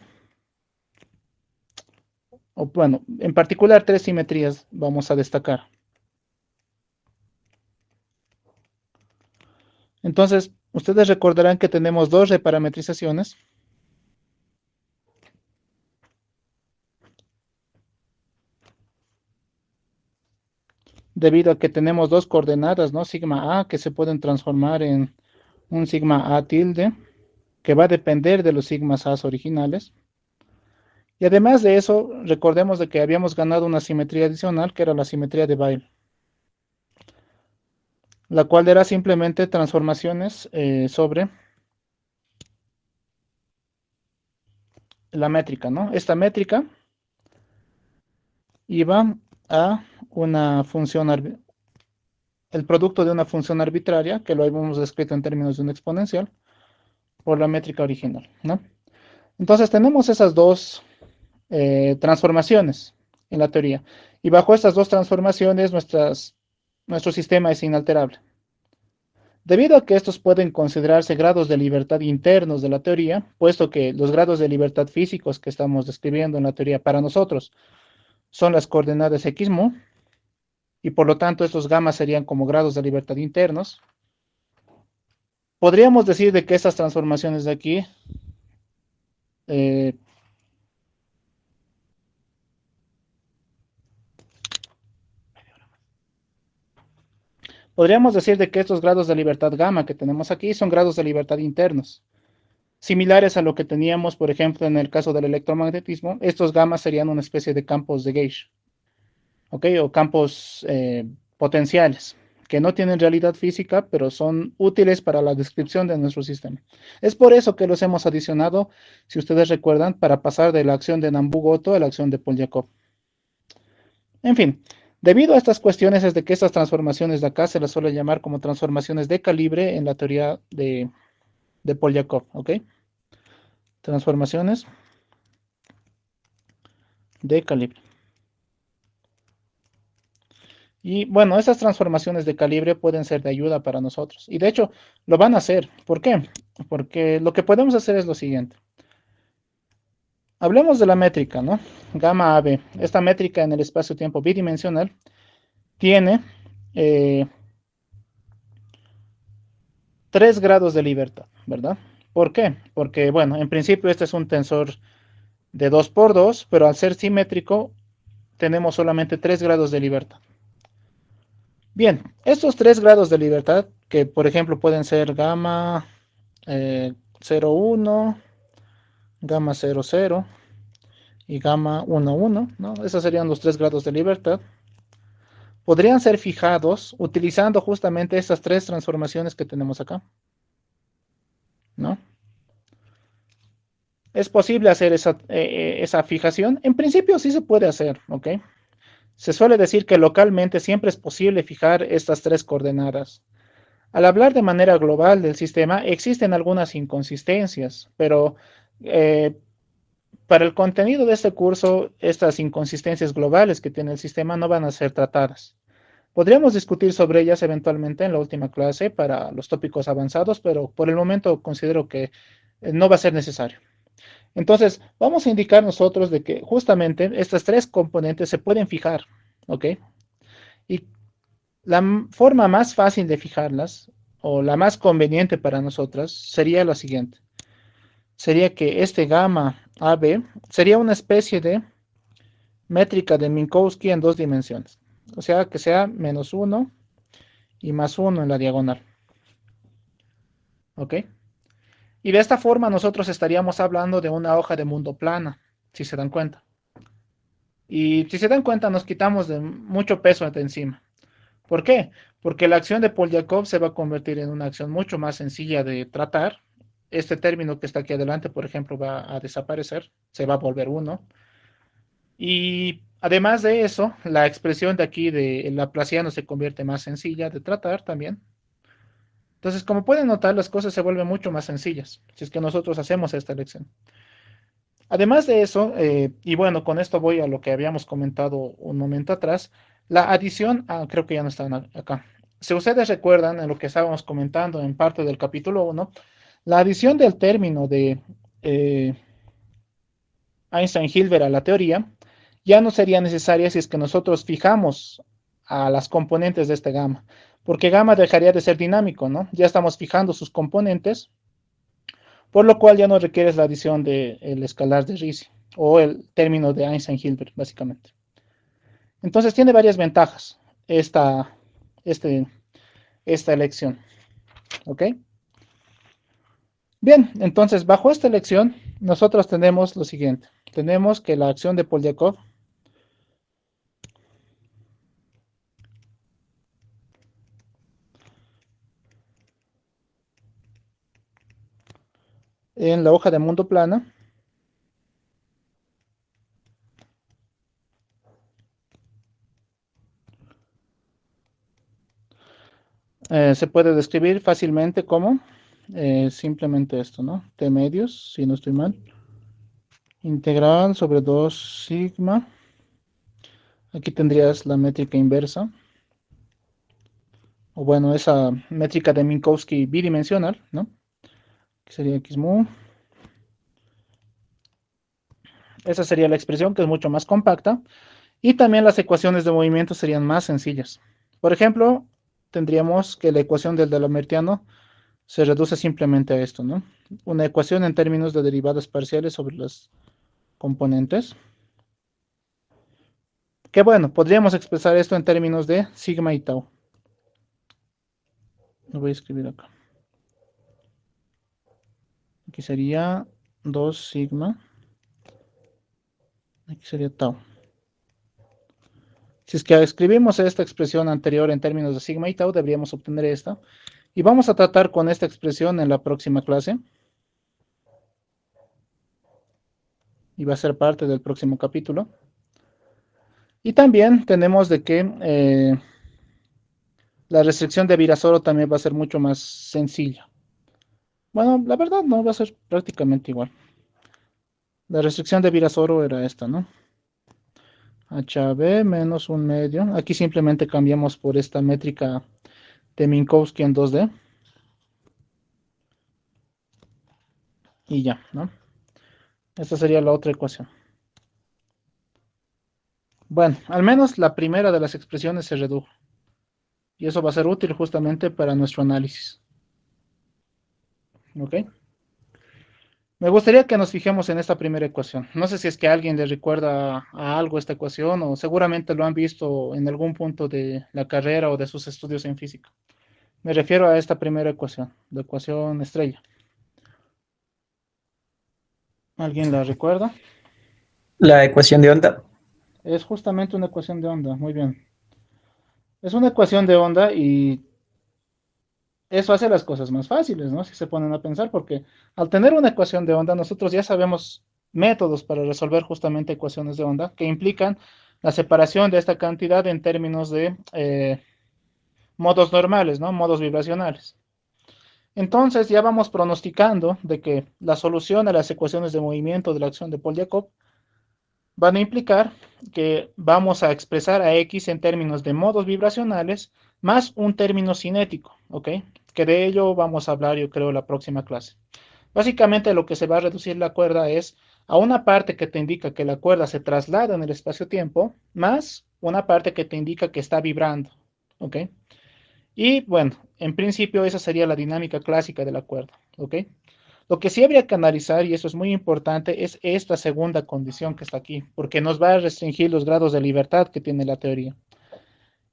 S1: O bueno, en particular tres simetrías vamos a destacar. Entonces, ustedes recordarán que tenemos dos reparametrizaciones. Debido a que tenemos dos coordenadas, ¿no? Sigma A, que se pueden transformar en un sigma A tilde, que va a depender de los sigmas A originales. Y además de eso, recordemos de que habíamos ganado una simetría adicional, que era la simetría de Weyl, la cual era simplemente transformaciones sobre la métrica, ¿no? Esta métrica iba a una función, el producto de una función arbitraria, que lo habíamos descrito en términos de un exponencial, por la métrica original, ¿no? Entonces tenemos esas dos transformaciones en la teoría. Y bajo estas dos transformaciones, nuestro sistema es inalterable. Debido a que estos pueden considerarse grados de libertad internos de la teoría, puesto que los grados de libertad físicos que estamos describiendo en la teoría para nosotros son las coordenadas xmu, y por lo tanto estos gamas serían como grados de libertad internos, podríamos decir de que estas transformaciones de aquí eh, podríamos decir de que estos grados de libertad gamma que tenemos aquí son grados de libertad internos, similares a lo que teníamos, por ejemplo, en el caso del electromagnetismo. Estos gamas serían una especie de campos de Gauge, ¿ok? O campos potenciales, que no tienen realidad física, pero son útiles para la descripción de nuestro sistema. Es por eso que los hemos adicionado, si ustedes recuerdan, para pasar de la acción de Nambu-Goto a la acción de Polyakov. En fin, debido a estas cuestiones es de que estas transformaciones de acá se las suele llamar como transformaciones de calibre en la teoría de Polyakov, ¿ok? Transformaciones de calibre. Y bueno, esas transformaciones de calibre pueden ser de ayuda para nosotros. Y de hecho, lo van a hacer. ¿Por qué? Porque lo que podemos hacer es lo siguiente. Hablemos de la métrica, ¿no? Gamma AB. Esta métrica en el espacio-tiempo bidimensional tiene 3 grados de libertad, ¿verdad? ¿Por qué? Porque, bueno, en principio este es un tensor de 2 por 2, pero al ser simétrico tenemos solamente 3 grados de libertad. Bien, estos 3 grados de libertad, que por ejemplo pueden ser gamma 0,1, gamma 0,0 y gamma 1,1, ¿no? Esos serían los 3 grados de libertad. Podrían ser fijados utilizando justamente estas 3 transformaciones que tenemos acá, ¿no? ¿Es posible hacer esa fijación? En principio sí se puede hacer, ¿ok? Se suele decir que localmente siempre es posible fijar estas 3 coordenadas. Al hablar de manera global del sistema, existen algunas inconsistencias, pero para el contenido de este curso, estas inconsistencias globales que tiene el sistema no van a ser tratadas. Podríamos discutir sobre ellas eventualmente en la última clase para los tópicos avanzados, pero por el momento considero que no va a ser necesario. Entonces, vamos a indicar nosotros de que justamente estas 3 componentes se pueden fijar, ¿ok? Y la forma más fácil de fijarlas, o la más conveniente para nosotras, sería la siguiente. Sería que este gamma AB sería una especie de métrica de Minkowski en 2 dimensiones. O sea, que sea menos 1 y más 1 en la diagonal. ¿Ok? Y de esta forma nosotros estaríamos hablando de una hoja de mundo plana, si se dan cuenta. Y si se dan cuenta, nos quitamos de mucho peso de encima. ¿Por qué? Porque la acción de Polyakov se va a convertir en una acción mucho más sencilla de tratar. Este término que está aquí adelante, por ejemplo, va a desaparecer, se va a volver 1. Y además de eso, la expresión de aquí de Laplaciano se convierte más sencilla de tratar también. Entonces, como pueden notar, las cosas se vuelven mucho más sencillas si es que nosotros hacemos esta elección. Además de eso, y bueno, con esto voy a lo que habíamos comentado un momento atrás, la adición, creo que ya no están acá. Si ustedes recuerdan en lo que estábamos comentando en parte del capítulo 1, la adición del término de Einstein-Hilbert a la teoría ya no sería necesaria si es que nosotros fijamos a las componentes de este gamma, porque gamma dejaría de ser dinámico, ¿no? Ya estamos fijando sus componentes, por lo cual ya no requieres la adición del escalar de Ricci, o el término de Einstein-Hilbert, básicamente. Entonces tiene varias ventajas esta, esta elección, ¿ok? Bien, entonces bajo esta elección nosotros tenemos lo siguiente. Tenemos que la acción de Polyakov en la hoja de mundo plana se puede describir fácilmente como simplemente esto, ¿no? T medios, si no estoy mal, integral sobre 2 sigma. Aquí tendrías la métrica inversa, o bueno, esa métrica de Minkowski bidimensional, ¿no? Que sería x mu. Esa sería la expresión, que es mucho más compacta, y también las ecuaciones de movimiento serían más sencillas. Por ejemplo, tendríamos que la ecuación del Delamertiano se reduce simplemente a esto, ¿no? Una ecuación en términos de derivadas parciales sobre las componentes. Que bueno, podríamos expresar esto en términos de sigma y tau. Lo voy a escribir acá. Aquí sería 2 sigma. Aquí sería tau. Si es que escribimos esta expresión anterior en términos de sigma y tau, deberíamos obtener esta. Y vamos a tratar con esta expresión en la próxima clase. Y va a ser parte del próximo capítulo. Y también tenemos de que la restricción de Virasoro también va a ser mucho más sencilla. Bueno, la verdad no, va a ser prácticamente igual. La restricción de Virasoro era esta, ¿no? HB menos un medio. Aquí simplemente cambiamos por esta métrica de Minkowski en 2D. Y ya, ¿no? Esta sería la otra ecuación. Bueno, al menos la primera de las expresiones se redujo. Y eso va a ser útil justamente para nuestro análisis. ¿Ok? Me gustaría que nos fijemos en esta primera ecuación. No sé si es que alguien le recuerda a algo esta ecuación o seguramente lo han visto en algún punto de la carrera o de sus estudios en física. Me refiero a esta primera ecuación, la ecuación estrella. ¿Alguien la recuerda?
S5: La ecuación de onda.
S1: Es justamente una ecuación de onda. Muy bien. Es una ecuación de onda y eso hace las cosas más fáciles, ¿no? Si se ponen a pensar, porque al tener una ecuación de onda, nosotros ya sabemos métodos para resolver justamente ecuaciones de onda que implican la separación de esta cantidad en términos de modos normales, ¿no? Modos vibracionales. Entonces ya vamos pronosticando de que la solución a las ecuaciones de movimiento de la acción de Polyakov van a implicar que vamos a expresar a X en términos de modos vibracionales más un término cinético, ¿ok? Que de ello vamos a hablar, yo creo, la próxima clase. Básicamente lo que se va a reducir la cuerda es a una parte que te indica que la cuerda se traslada en el espacio-tiempo, más una parte que te indica que está vibrando, ¿ok? Y bueno, en principio esa sería la dinámica clásica de la cuerda, ¿ok? Lo que sí habría que analizar, y eso es muy importante, es esta segunda condición que está aquí, porque nos va a restringir los grados de libertad que tiene la teoría.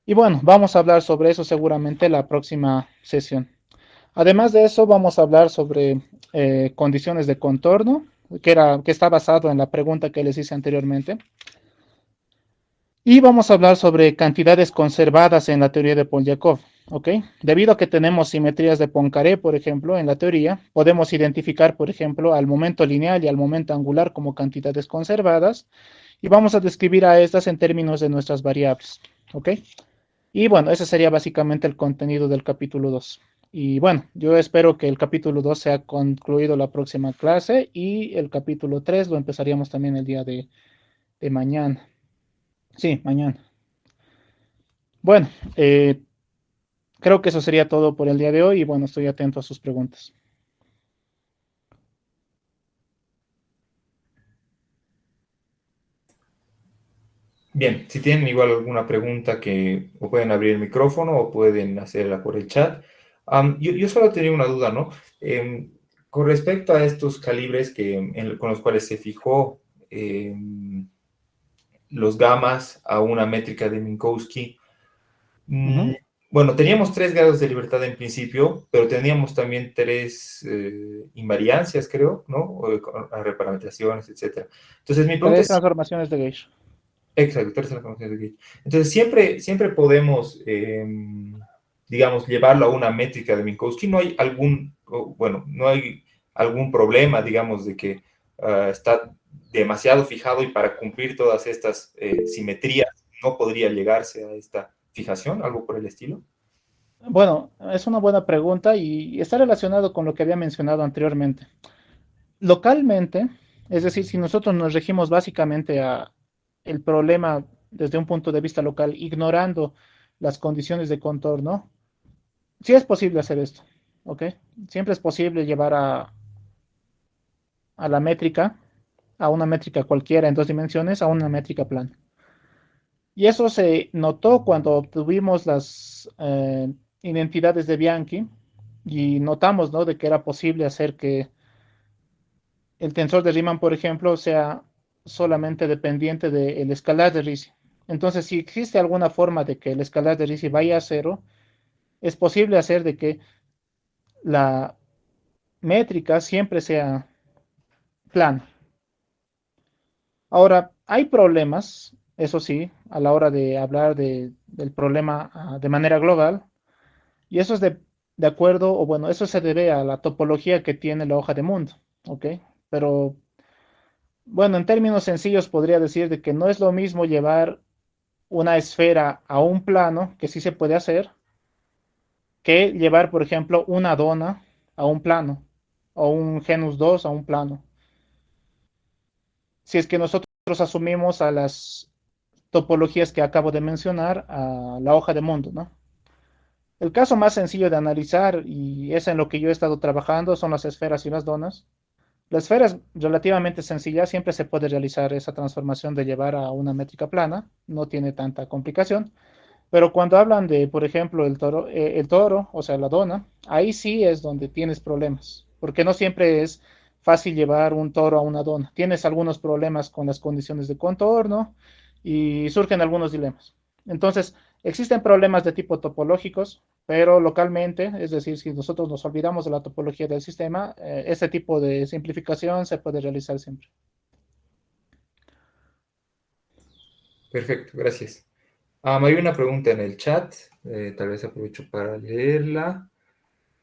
S1: Y bueno, vamos a hablar sobre eso seguramente la próxima sesión. Además de eso, vamos a hablar sobre condiciones de contorno, que está basado en la pregunta que les hice anteriormente. Y vamos a hablar sobre cantidades conservadas en la teoría de Polyakov. ¿Ok? Debido a que tenemos simetrías de Poincaré, por ejemplo, en la teoría, podemos identificar, por ejemplo, al momento lineal y al momento angular como cantidades conservadas y vamos a describir a estas en términos de nuestras variables. ¿Ok? Y bueno, ese sería básicamente el contenido del capítulo 2. Y bueno, yo espero que el capítulo 2 sea concluido la próxima clase y el capítulo 3 lo empezaríamos también el día de mañana. Sí, mañana. Bueno, creo que eso sería todo por el día de hoy y bueno, estoy atento a sus preguntas.
S2: Bien, si tienen igual alguna pregunta que o pueden abrir el micrófono o pueden hacerla por el chat. Yo solo tenía una duda, ¿no? Con respecto a estos calibres con los cuales se fijó los gamas a una métrica de Minkowski,
S1: Ujú.
S2: bueno, teníamos 3 grados de libertad en principio, pero teníamos también 3 invariancias, creo, ¿no? Reparametraciones, etcétera. Entonces, mi pregunta
S1: Tres
S2: es,
S1: transformaciones de Gauge.
S2: exacto, 3 transformaciones de Gauge. Entonces, siempre podemos, digamos, llevarlo a una métrica de Minkowski. No hay no hay algún problema, digamos, de que está demasiado fijado y para cumplir todas estas simetrías no podría llegarse a esta fijación, algo por el estilo.
S1: Bueno, es una buena pregunta y está relacionado con lo que había mencionado anteriormente. Localmente, es decir, si nosotros nos regimos básicamente a el problema desde un punto de vista local, ignorando las condiciones de contorno, sí es posible hacer esto, ¿ok? Siempre es posible llevar a la métrica, a una métrica cualquiera en 2 dimensiones, a una métrica plana. Y eso se notó cuando obtuvimos las identidades de Bianchi y notamos, ¿no? De que era posible hacer que el tensor de Riemann, por ejemplo, sea solamente dependiente del escalar de Ricci. Entonces, si existe alguna forma de que el escalar de Ricci vaya a cero, es posible hacer de que la métrica siempre sea plana. Ahora, hay problemas, eso sí, a la hora de hablar del problema de manera global, y eso es de acuerdo, o bueno, eso se debe a la topología que tiene la hoja de mundo, ¿ok? Pero bueno, en términos sencillos podría decir de que no es lo mismo llevar una esfera a un plano, que sí se puede hacer, que llevar, por ejemplo, una dona a un plano, o un genus 2 a un plano. Si es que nosotros asumimos a las topologías que acabo de mencionar a la hoja de mundo, ¿no? El caso más sencillo de analizar, y es en lo que yo he estado trabajando, son las esferas y las donas. La esfera es relativamente sencilla, siempre se puede realizar esa transformación de llevar a una métrica plana, no tiene tanta complicación. Pero cuando hablan de, por ejemplo, el toro, o sea, la dona, ahí sí es donde tienes problemas, porque no siempre es fácil llevar un toro a una dona. Tienes algunos problemas con las condiciones de contorno y surgen algunos dilemas. Entonces, existen problemas de tipo topológicos, pero localmente, es decir, si nosotros nos olvidamos de la topología del sistema, este tipo de simplificación se puede realizar siempre.
S2: Perfecto, gracias. Hay una pregunta en el chat, tal vez aprovecho para leerla.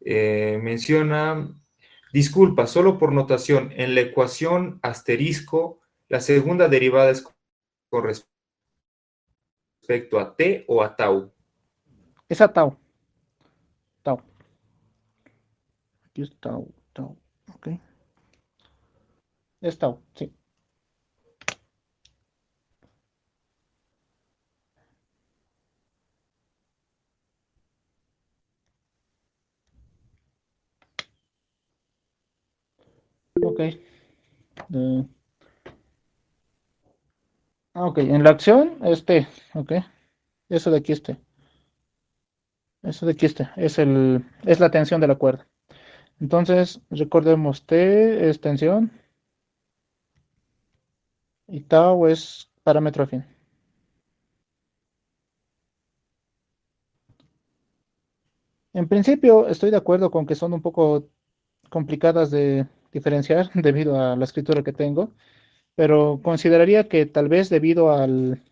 S2: Menciona, disculpa, solo por notación, en la ecuación asterisco, la segunda derivada es con respecto a t o a tau.
S1: Esa tau, tau. Aquí es tau, tau, ok. Es tau, sí. Ok. Ok, en la acción, este, ok. Eso de aquí, este. Eso de aquí, este. Es la tensión de la cuerda. Entonces, recordemos T es tensión y tau es parámetro afín. En principio, estoy de acuerdo con que son un poco complicadas de diferenciar debido a la escritura que tengo, pero consideraría que tal vez debido al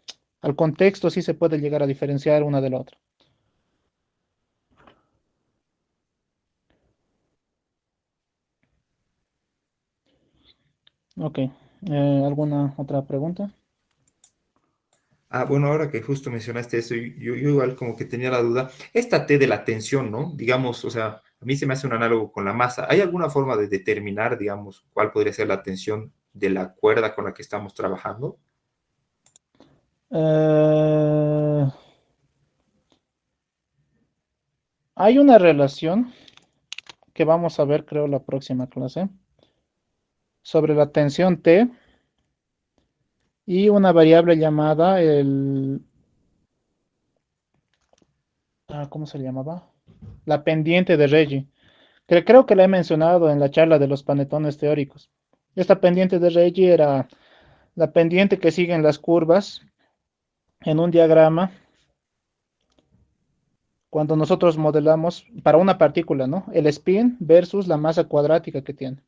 S1: contexto sí se puede llegar a diferenciar una de la otra. Ok, ¿alguna otra pregunta?
S2: Bueno, ahora que justo mencionaste eso, yo igual como que tenía la duda. Esta T de la tensión, ¿no? Digamos, o sea, a mí se me hace un análogo con la masa. ¿Hay alguna forma de determinar, digamos, cuál podría ser la tensión de la cuerda con la que estamos trabajando?
S1: Eh, Hay una relación que vamos a ver, creo, la próxima clase sobre la tensión T y una variable llamada ¿cómo se le llamaba? La pendiente de Reggie, que creo que la he mencionado en la charla de los panetones teóricos. Esta pendiente de Reggie era la pendiente que siguen las curvas en un diagrama cuando nosotros modelamos para una partícula, ¿no? El spin versus la masa cuadrática que tiene.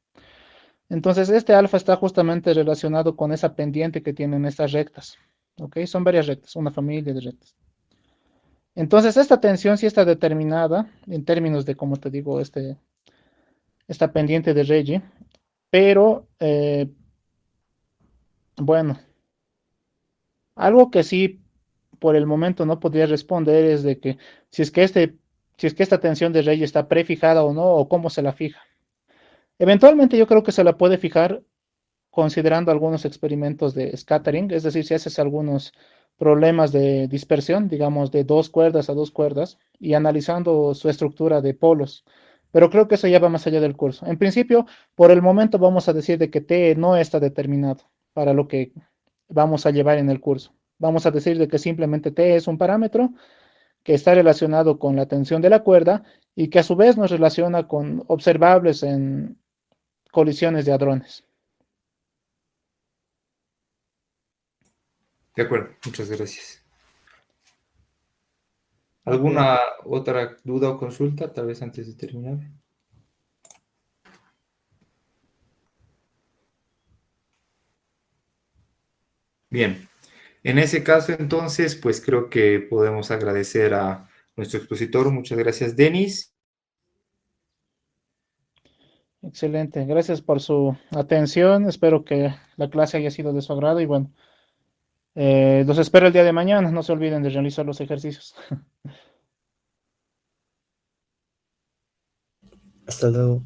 S1: Entonces, este alfa está justamente relacionado con esa pendiente que tienen estas rectas. ¿Ok? Son varias rectas, una familia de rectas. Entonces, esta tensión sí está determinada en términos de, como te digo, esta pendiente de Reggie, pero bueno, algo que sí por el momento no podría responder es de que si es que si es que esta tensión de Reggie está prefijada o no, o cómo se la fija. Eventualmente yo creo que se la puede fijar considerando algunos experimentos de scattering, es decir, si haces algunos problemas de dispersión, digamos, de dos cuerdas a dos cuerdas, y analizando su estructura de polos. Pero creo que eso ya va más allá del curso. En principio, por el momento vamos a decir de que T no está determinado para lo que vamos a llevar en el curso. Vamos a decir de que simplemente T es un parámetro que está relacionado con la tensión de la cuerda y que a su vez nos relaciona con observables en colisiones de hadrones.
S2: De acuerdo, muchas gracias.
S1: Ok.
S2: ¿Alguna otra duda o consulta, tal vez antes de terminar? Bien, en ese caso entonces, pues creo que podemos agradecer a nuestro expositor. Muchas gracias, Denis.
S1: Excelente, gracias por su atención. Espero que la clase haya sido de su agrado y bueno, los espero el día de mañana. No se olviden de realizar los ejercicios.
S3: Hasta luego.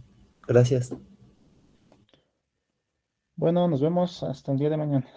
S3: Gracias.
S1: Bueno, nos vemos hasta el día de mañana.